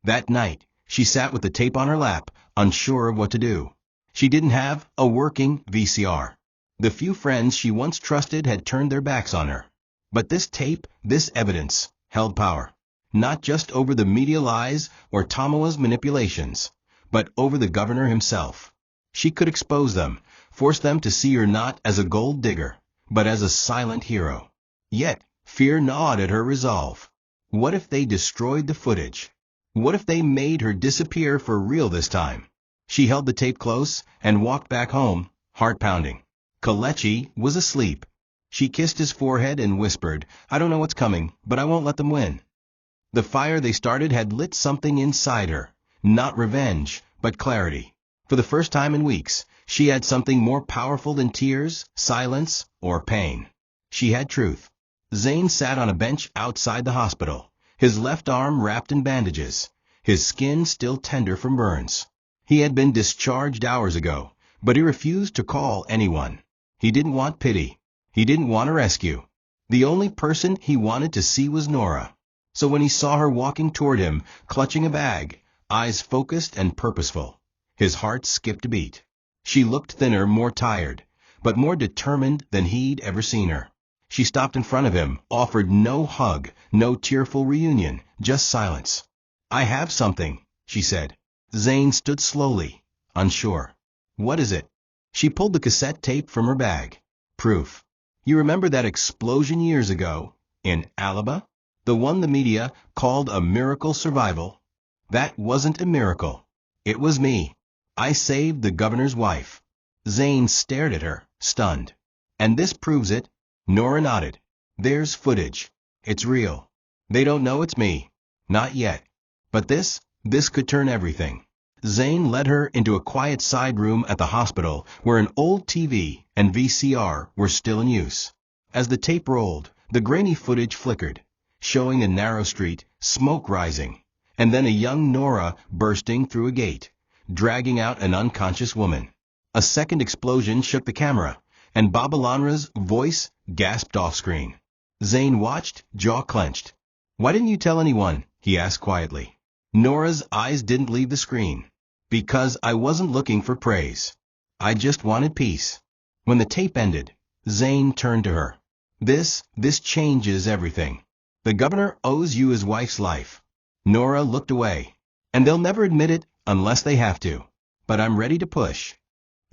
That night, she sat with the tape on her lap, unsure of what to do. She didn't have a working VCR. The few friends she once trusted had turned their backs on her. But this tape, this evidence, held power. Not just over the media lies or Tamawa's manipulations, but over the governor himself. She could expose them, force them to see her not as a gold digger, but as a silent hero. Yet, fear gnawed at her resolve. What if they destroyed the footage? What if they made her disappear for real this time? She held the tape close and walked back home, heart pounding. Kelechi was asleep. She kissed his forehead and whispered, "I don't know what's coming, but I won't let them win." The fire they started had lit something inside her. Not revenge, but clarity. For the first time in weeks, she had something more powerful than tears, silence, or pain. She had truth. Zane sat on a bench outside the hospital, his left arm wrapped in bandages, his skin still tender from burns. He had been discharged hours ago, but he refused to call anyone. He didn't want pity. He didn't want a rescue. The only person he wanted to see was Nora. So when he saw her walking toward him, clutching a bag, eyes focused and purposeful, his heart skipped a beat. She looked thinner, more tired, but more determined than he'd ever seen her. She stopped in front of him, offered no hug, no tearful reunion, just silence. "I have something," she said. Zane stood slowly, unsure. "What is it?" She pulled the cassette tape from her bag. "Proof. You remember that explosion years ago, in Alabama? The one the media called a miracle survival? That wasn't a miracle. It was me. I saved the governor's wife." Zane stared at her, stunned. "And this proves it?" Nora nodded. "There's footage. It's real. They don't know it's me. Not yet. But this could turn everything." Zane led her into a quiet side room at the hospital where an old TV and VCR were still in use. As the tape rolled, the grainy footage flickered, showing a narrow street, smoke rising, and then a young Nora bursting through a gate, dragging out an unconscious woman. A second explosion shook the camera, and Babalanra's voice gasped off-screen. Zane watched, jaw clenched. "Why didn't you tell anyone?" he asked quietly. Nora's eyes didn't leave the screen. "Because I wasn't looking for praise. I just wanted peace." When the tape ended, Zane turned to her. This changes everything. The governor owes you his wife's life." Nora looked away. "And they'll never admit it unless they have to. But I'm ready to push."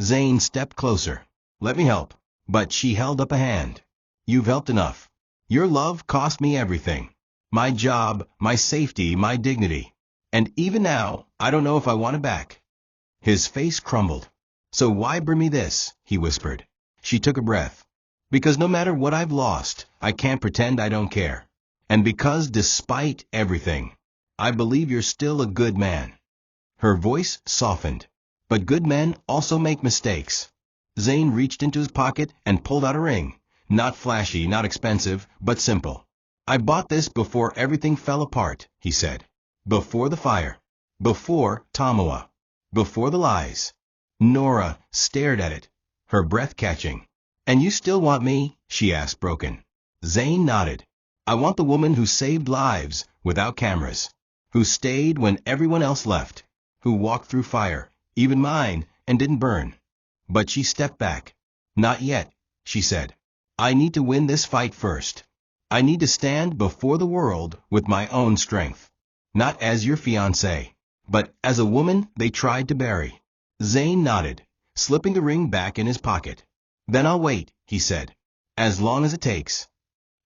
Zane stepped closer. "Let me help." But she held up a hand. "You've helped enough. Your love cost me everything. My job, my safety, my dignity. And even now, I don't know if I want it back." His face crumbled. "So why bring me this?" he whispered. She took a breath. "Because no matter what I've lost, I can't pretend I don't care. And because despite everything, I believe you're still a good man." Her voice softened. "But good men also make mistakes." Zane reached into his pocket and pulled out a ring. Not flashy, not expensive, but simple. "I bought this before everything fell apart," he said. "Before the fire. Before Tamawa. Before the lies." Nora stared at it, her breath catching. "And you still want me?" she asked, broken. Zane nodded. "I want the woman who saved lives without cameras, who stayed when everyone else left, who walked through fire, even mine, and didn't burn." But she stepped back. "Not yet," she said. "I need to win this fight first. I need to stand before the world with my own strength. Not as your fiancée, but as a woman they tried to bury." Zane nodded, slipping the ring back in his pocket. "Then I'll wait," he said. "As long as it takes."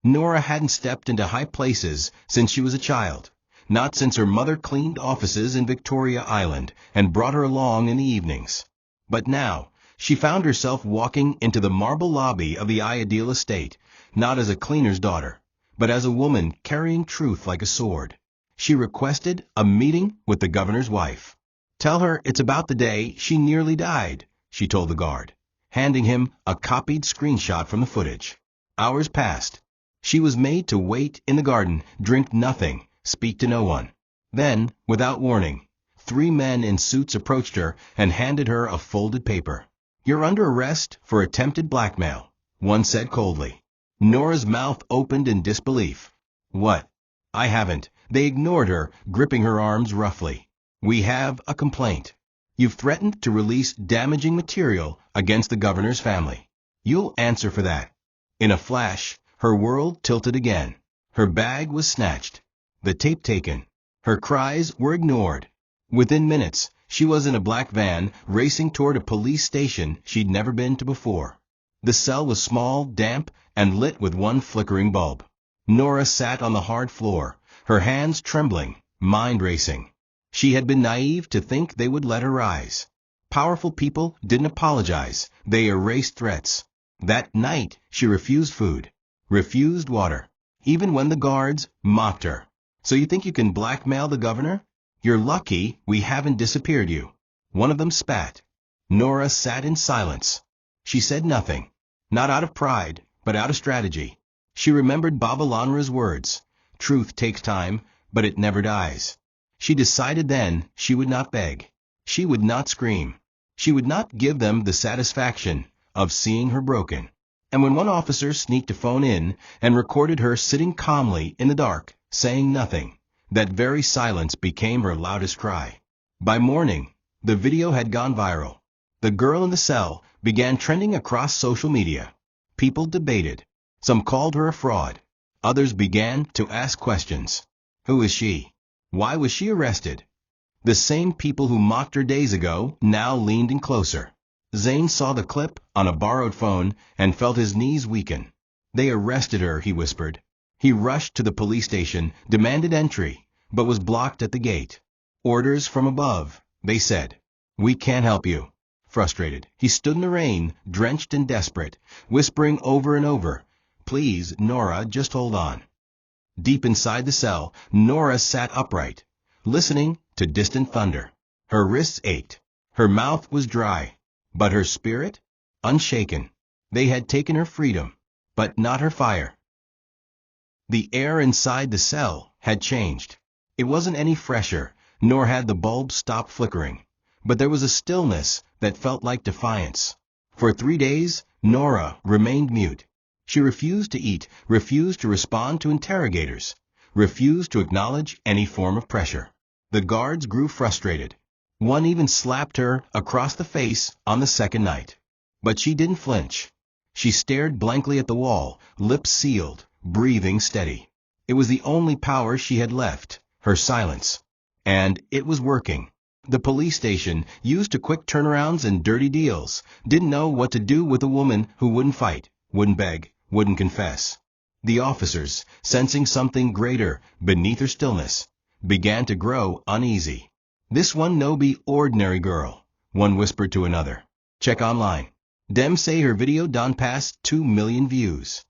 Nora hadn't stepped into high places since she was a child, not since her mother cleaned offices in Victoria Island and brought her along in the evenings. But now, she found herself walking into the marble lobby of the Iredale estate, not as a cleaner's daughter, but as a woman carrying truth like a sword. She requested a meeting with the governor's wife. "Tell her it's about the day she nearly died," she told the guard, handing him a copied screenshot from the footage. Hours passed. She was made to wait in the garden, drink nothing, speak to no one. Then, without warning, 3 men in suits approached her and handed her a folded paper. "You're under arrest for attempted blackmail," one said coldly. Nora's mouth opened in disbelief. "What?" "I haven't." They ignored her, gripping her arms roughly. "We have a complaint. You've threatened to release damaging material against the governor's family. You'll answer for that." In a flash, her world tilted again. Her bag was snatched. The tape taken. Her cries were ignored. Within minutes, she was in a black van racing toward a police station she'd never been to before. The cell was small, damp, and lit with one flickering bulb. Nora sat on the hard floor, her hands trembling, mind racing. She had been naive to think they would let her rise. Powerful people didn't apologize. They erased threats. That night, she refused food, refused water, even when the guards mocked her. "So you think you can blackmail the governor? You're lucky we haven't disappeared you." One of them spat. Nora sat in silence. She said nothing, not out of pride, but out of strategy. She remembered Babalanra's words. Truth takes time, but it never dies. She decided then she would not beg. She would not scream. She would not give them the satisfaction of seeing her broken. And when one officer sneaked a phone in and recorded her sitting calmly in the dark, saying nothing, that very silence became her loudest cry. By morning, the video had gone viral. The girl in the cell began trending across social media. People debated. Some called her a fraud. Others began to ask questions. Who is she? Why was she arrested? The same people who mocked her days ago now leaned in closer. Zane saw the clip on a borrowed phone and felt his knees weaken. They arrested her, he whispered. He rushed to the police station, demanded entry, but was blocked at the gate. Orders from above, they said. We can't help you. Frustrated, he stood in the rain, drenched and desperate, whispering over and over, Please, Nora, just hold on. Deep inside the cell, Nora sat upright, listening to distant thunder. Her wrists ached. Her mouth was dry. But her spirit? Unshaken. They had taken her freedom, but not her fire. The air inside the cell had changed. It wasn't any fresher, nor had the bulbs stopped flickering. But there was a stillness that felt like defiance. For 3 days, Nora remained mute. She refused to eat, refused to respond to interrogators, refused to acknowledge any form of pressure. The guards grew frustrated. One even slapped her across the face on the second night. But she didn't flinch. She stared blankly at the wall, lips sealed, breathing steady. It was the only power she had left, her silence. And it was working. The police station, used to quick turnarounds and dirty deals, didn't know what to do with a woman who wouldn't fight, wouldn't beg, wouldn't confess. The officers, sensing something greater beneath her stillness, began to grow uneasy. This one no be ordinary girl, one whispered to another. Check online. Dem say her video done past 2 million views.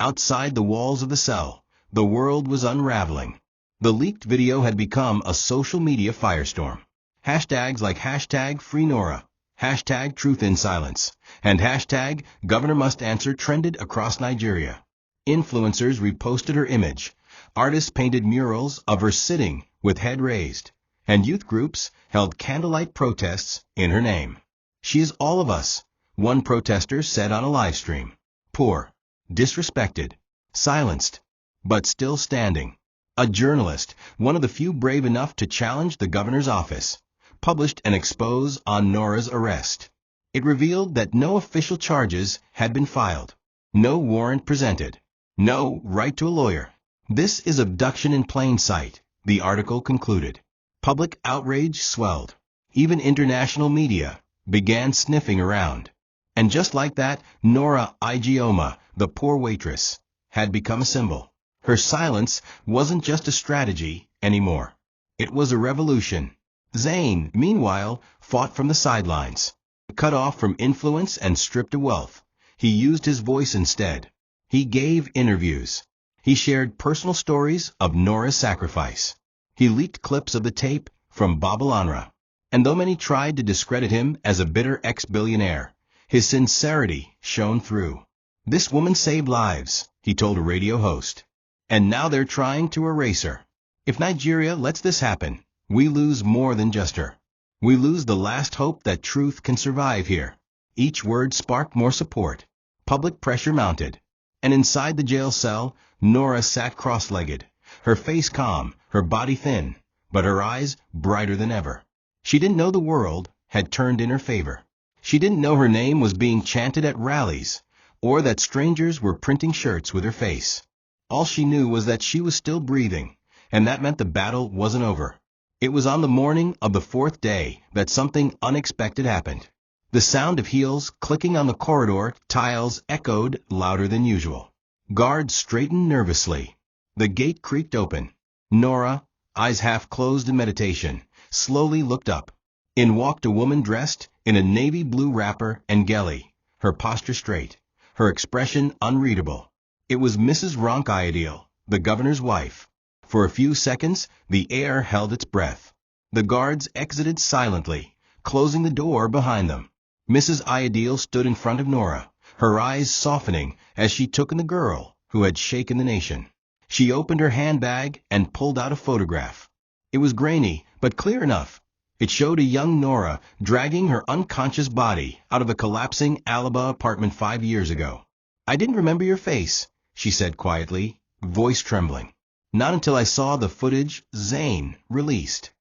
Outside the walls of the cell, the world was unraveling. The leaked video had become a social media firestorm. Hashtags like hashtag #FreeNora, hashtag #TruthInSilence, and hashtag #GovernorMustAnswer trended across Nigeria. Influencers reposted her image. Artists painted murals of her sitting with head raised. And youth groups held candlelight protests in her name. She is all of us, one protester said on a live stream. Poor, disrespected, silenced, but still standing. A journalist, one of the few brave enough to challenge the governor's office, published an expose on Nora's arrest. It revealed that no official charges had been filed, no warrant presented, no right to a lawyer. This is abduction in plain sight, the article concluded. Public outrage swelled. Even international media began sniffing around. And just like that, Nora Ijeoma, the poor waitress, had become a symbol. Her silence wasn't just a strategy anymore. It was a revolution. Zane, meanwhile, fought from the sidelines. Cut off from influence and stripped of wealth, he used his voice instead. He gave interviews. He shared personal stories of Nora's sacrifice. He leaked clips of the tape from Babylonra. And though many tried to discredit him as a bitter ex-billionaire, his sincerity shone through. This woman saved lives, he told a radio host. And now they're trying to erase her. If Nigeria lets this happen, we lose more than just her. We lose the last hope that truth can survive here. Each word sparked more support. Public pressure mounted. And inside the jail cell, Nora sat cross-legged, her face calm, her body thin, but her eyes brighter than ever. She didn't know the world had turned in her favor. She didn't know her name was being chanted at rallies, or that strangers were printing shirts with her face. All she knew was that she was still breathing, and that meant the battle wasn't over. It was on the morning of the 4th day that something unexpected happened. The sound of heels clicking on the corridor tiles echoed louder than usual. Guards straightened nervously. The gate creaked open. Nora, eyes half closed in meditation, slowly looked up. In walked a woman dressed in a navy blue wrapper and ghillie, her posture straight, her expression unreadable. It was Mrs. Ronk-Iadil, the governor's wife. For a few seconds, the air held its breath. The guards exited silently, closing the door behind them. Mrs. Iadil stood in front of Nora, her eyes softening as she took in the girl who had shaken the nation. She opened her handbag and pulled out a photograph. It was grainy, but clear enough. It showed a young Nora dragging her unconscious body out of a collapsing Alaba apartment 5 years ago. "I didn't remember your face," she said quietly, voice trembling. "Not until I saw the footage Zane released."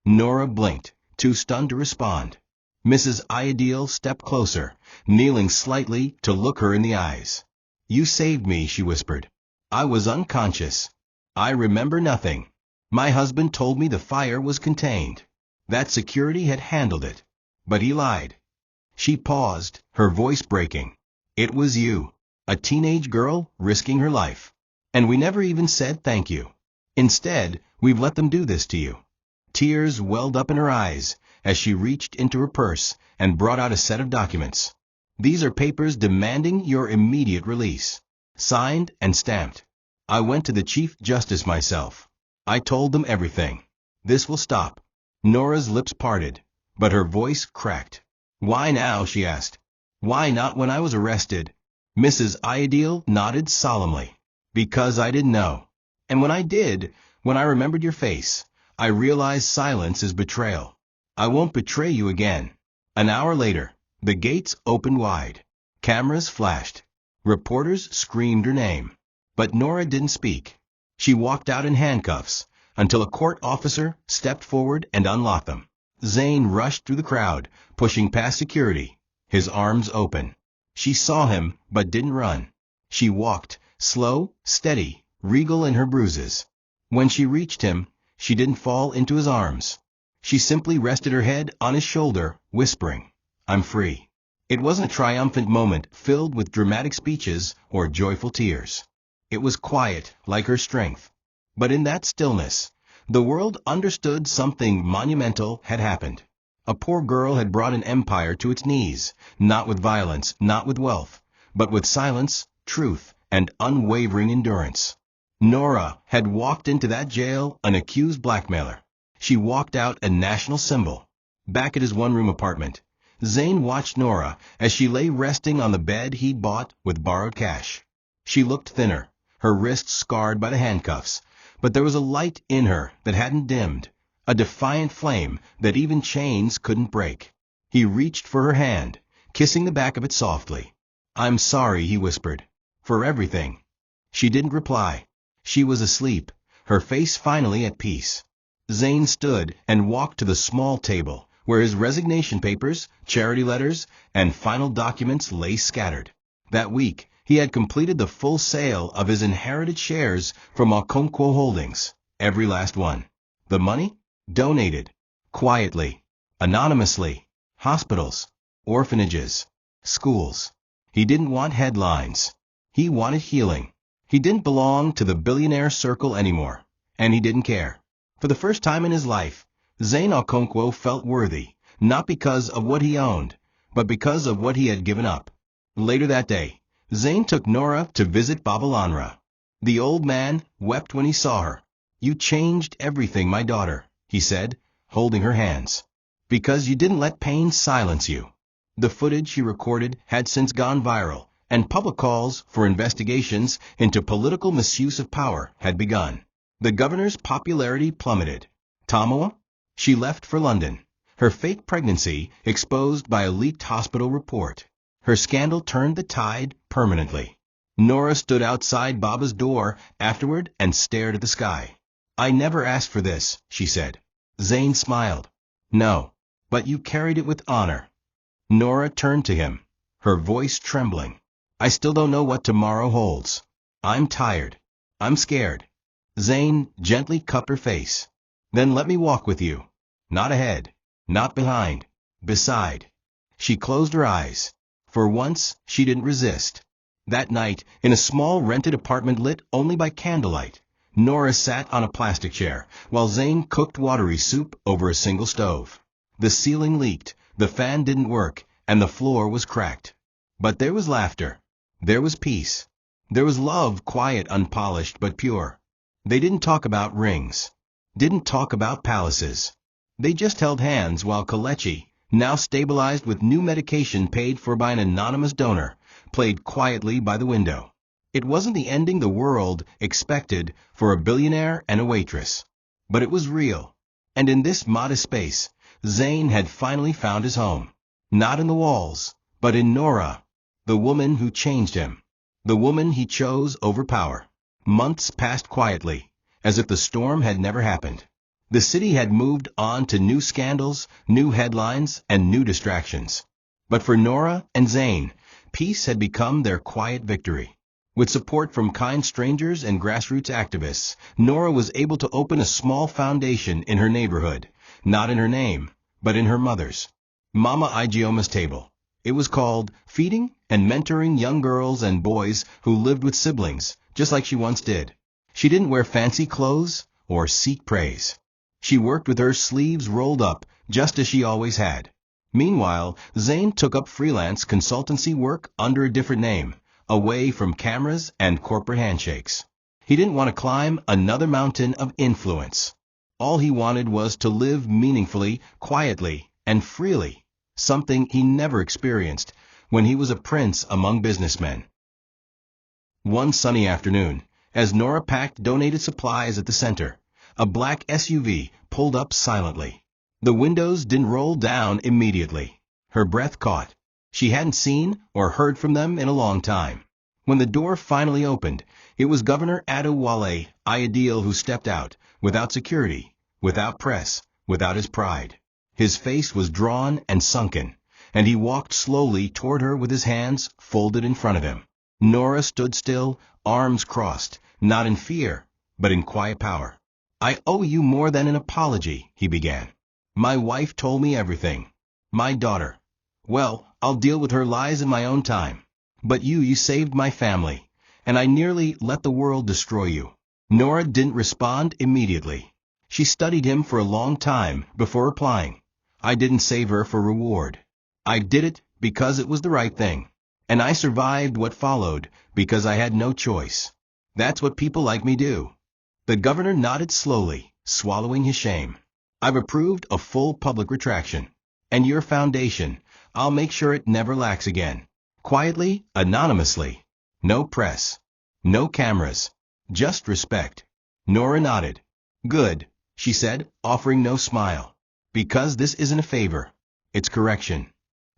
Nora blinked, too stunned to respond. Mrs. Ideal stepped closer, kneeling slightly to look her in the eyes. "You saved me," she whispered. "I was unconscious. I remember nothing. My husband told me the fire was contained, that security had handled it. But he lied." She paused, her voice breaking. "It was you, a teenage girl risking her life. And we never even said thank you. Instead, we've let them do this to you." Tears welled up in her eyes as she reached into her purse and brought out a set of documents. "These are papers demanding your immediate release. Signed and stamped. I went to the Chief Justice myself. I told them everything. This will stop." Nora's lips parted, but her voice cracked. "Why now?" she asked. "Why not when I was arrested?" Mrs. Ideal nodded solemnly. "Because I didn't know. And when I did, when I remembered your face, I realized silence is betrayal. I won't betray you again." An hour later, the gates opened wide. Cameras flashed. Reporters screamed her name. But Nora didn't speak. She walked out in handcuffs until a court officer stepped forward and unlocked them. Zane rushed through the crowd, pushing past security, his arms open. She saw him, but didn't run. She walked, slow, steady, regal in her bruises. When she reached him, she didn't fall into his arms. She simply rested her head on his shoulder, whispering, "I'm free." It wasn't a triumphant moment filled with dramatic speeches or joyful tears. It was quiet, like her strength. But in that stillness, the world understood something monumental had happened. A poor girl had brought an empire to its knees, not with violence, not with wealth, but with silence, truth, and unwavering endurance. Nora had walked into that jail an accused blackmailer. She walked out a national symbol. Back at his one-room apartment, Zane watched Nora as she lay resting on the bed he'd bought with borrowed cash. She looked thinner, her wrists scarred by the handcuffs, but there was a light in her that hadn't dimmed, a defiant flame that even chains couldn't break. He reached for her hand, kissing the back of it softly. "I'm sorry," he whispered, "for everything." She didn't reply. She was asleep, her face finally at peace. Zane stood and walked to the small table where his resignation papers, charity letters, and final documents lay scattered. That week, he had completed the full sale of his inherited shares from Okonkwo Holdings, every last one. The money? Donated. Quietly. Anonymously. Hospitals. Orphanages. Schools. He didn't want headlines. He wanted healing. He didn't belong to the billionaire circle anymore, and he didn't care. For the first time in his life, Zane Okonkwo felt worthy, not because of what he owned, but because of what he had given up. Later that day, Zane took Nora to visit Babalanra. The old man wept when he saw her. "You changed everything, my daughter," he said, holding her hands. "Because you didn't let pain silence you." The footage he recorded had since gone viral, and public calls for investigations into political misuse of power had begun. The governor's popularity plummeted. Tamawa? She left for London. Her fake pregnancy exposed by a leaked hospital report. Her scandal turned the tide permanently. Nora stood outside Baba's door afterward and stared at the sky. "I never asked for this," she said. Zane smiled. "No, but you carried it with honor." Nora turned to him, her voice trembling. "I still don't know what tomorrow holds. I'm tired. I'm scared." Zane gently cupped her face. "Then let me walk with you. Not ahead. Not behind. Beside." She closed her eyes. For once, she didn't resist. That night, in a small rented apartment lit only by candlelight, Nora sat on a plastic chair while Zane cooked watery soup over a single stove. The ceiling leaked, the fan didn't work, and the floor was cracked. But there was laughter. There was peace. There was love, quiet, unpolished, but pure. They didn't talk about rings. Didn't talk about palaces. They just held hands while Kalechi, now stabilized with new medication paid for by an anonymous donor, played quietly by the window. It wasn't the ending the world expected for a billionaire and a waitress. But it was real. And in this modest space, Zayn had finally found his home. Not in the walls, but in Nora, the woman who changed him. The woman he chose over power. Months passed quietly, as if the storm had never happened. The city had moved on to new scandals, new headlines, and new distractions. But for Nora and Zayn, peace had become their quiet victory. With support from kind strangers and grassroots activists, Nora was able to open a small foundation in her neighborhood, not in her name, but in her mother's. Mama Igioma's table. It was called Feeding and Mentoring Young Girls and Boys Who Lived with Siblings, just like she once did. She didn't wear fancy clothes or seek praise. She worked with her sleeves rolled up, just as she always had. Meanwhile, Zayn took up freelance consultancy work under a different name, away from cameras and corporate handshakes. He didn't want to climb another mountain of influence. All he wanted was to live meaningfully, quietly, and freely, something he never experienced when he was a prince among businessmen. One sunny afternoon, as Nora packed donated supplies at the center, a black SUV pulled up silently. The windows didn't roll down immediately. Her breath caught. She hadn't seen or heard from them in a long time. When the door finally opened, it was Governor Adewale Ayodele who stepped out, without security, without press, without his pride. His face was drawn and sunken, and he walked slowly toward her with his hands folded in front of him. Nora stood still, arms crossed, not in fear, but in quiet power. "I owe you more than an apology," he began. "My wife told me everything. My daughter. Well, I'll deal with her lies in my own time. But you saved my family, and I nearly let the world destroy you." Nora didn't respond immediately. She studied him for a long time before replying. "I didn't save her for reward. I did it because it was the right thing. And I survived what followed because I had no choice. That's what people like me do." The governor nodded slowly, swallowing his shame. "I've approved a full public retraction. And your foundation, I'll make sure it never lacks again. Quietly, anonymously. No press. No cameras. Just respect." Nora nodded. "Good," she said, offering no smile. "Because this isn't a favor. It's correction."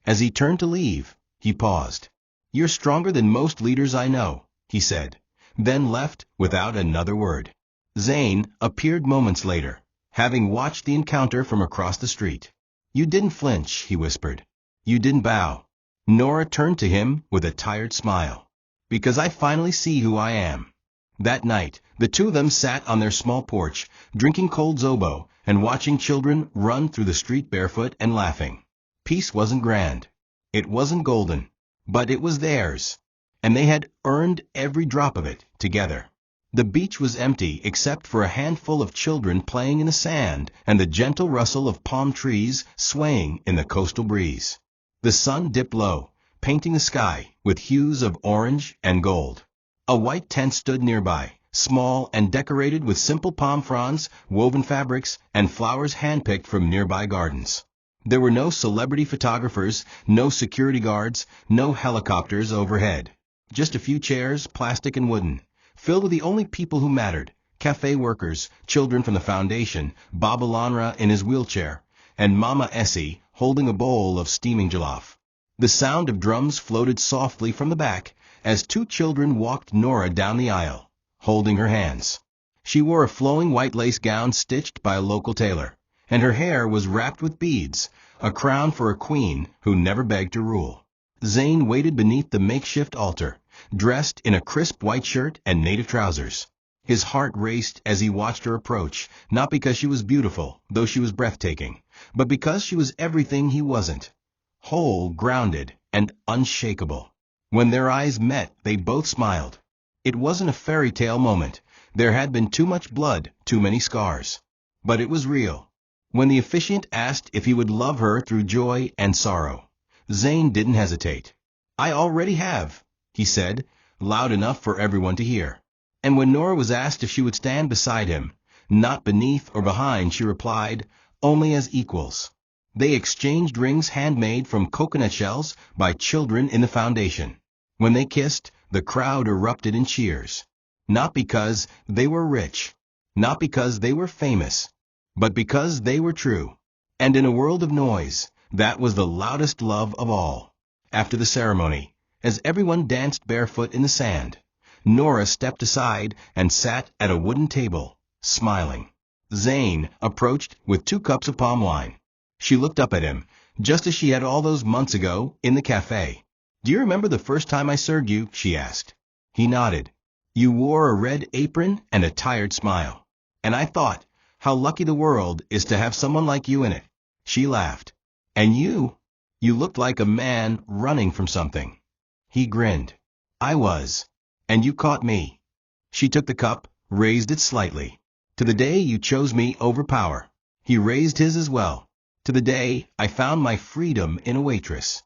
As he turned to leave, he paused. "You're stronger than most leaders I know," he said, then left without another word. Zayn appeared moments later, having watched the encounter from across the street. "You didn't flinch," he whispered. "You didn't bow." Nora turned to him with a tired smile. "Because I finally see who I am." That night, the two of them sat on their small porch, drinking cold zobo and watching children run through the street barefoot and laughing. Peace wasn't grand. It wasn't golden. But it was theirs. And they had earned every drop of it together. The beach was empty except for a handful of children playing in the sand and the gentle rustle of palm trees swaying in the coastal breeze. The sun dipped low, painting the sky with hues of orange and gold. A white tent stood nearby, small and decorated with simple palm fronds, woven fabrics, and flowers handpicked from nearby gardens. There were no celebrity photographers, no security guards, no helicopters overhead. Just a few chairs, plastic and wooden, filled with the only people who mattered: cafe workers, children from the foundation, Baba Lanra in his wheelchair, and Mama Essie holding a bowl of steaming jollof. The sound of drums floated softly from the back as two children walked Nora down the aisle, holding her hands. She wore a flowing white lace gown stitched by a local tailor, and her hair was wrapped with beads, a crown for a queen who never begged to rule. Zayn waited beneath the makeshift altar, dressed in a crisp white shirt and native trousers. His heart raced as he watched her approach, not because she was beautiful, though she was breathtaking, but because she was everything he wasn't: whole, grounded, and unshakable. When their eyes met, they both smiled. It wasn't a fairy tale moment. There had been too much blood, too many scars. But it was real. When the officiant asked if he would love her through joy and sorrow, Zayn didn't hesitate. "I already have," he said, loud enough for everyone to hear. And when Nora was asked if she would stand beside him, not beneath or behind, she replied, "Only as equals." They exchanged rings handmade from coconut shells by children in the foundation. When they kissed, the crowd erupted in cheers. Not because they were rich, not because they were famous, but because they were true. And in a world of noise, that was the loudest love of all. After the ceremony, as everyone danced barefoot in the sand, Nora stepped aside and sat at a wooden table, smiling. Zane approached with 2 cups of palm wine. She looked up at him, just as she had all those months ago in the cafe. "Do you remember the first time I served you?" she asked. He nodded. "You wore a red apron and a tired smile. And I thought, how lucky the world is to have someone like you in it." She laughed. "And you looked like a man running from something." He grinned. "I was. And you caught me." She took the cup, raised it slightly. "To the day you chose me over power." He raised his as well. "To the day I found my freedom in a waitress."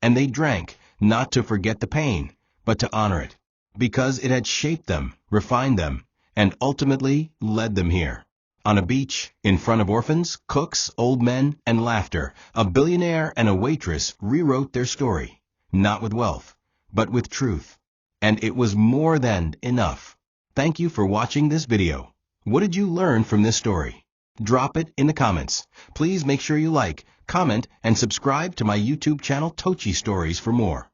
And they drank, not to forget the pain, but to honor it, because it had shaped them, refined them, and ultimately led them here. On a beach, in front of orphans, cooks, old men, and laughter, a billionaire and a waitress rewrote their story, not with wealth, but with truth. And it was more than enough. Thank you for watching this video. What did you learn from this story? Drop it in the comments. Please make sure you like, comment, and subscribe to my YouTube channel Tochi Stories for more.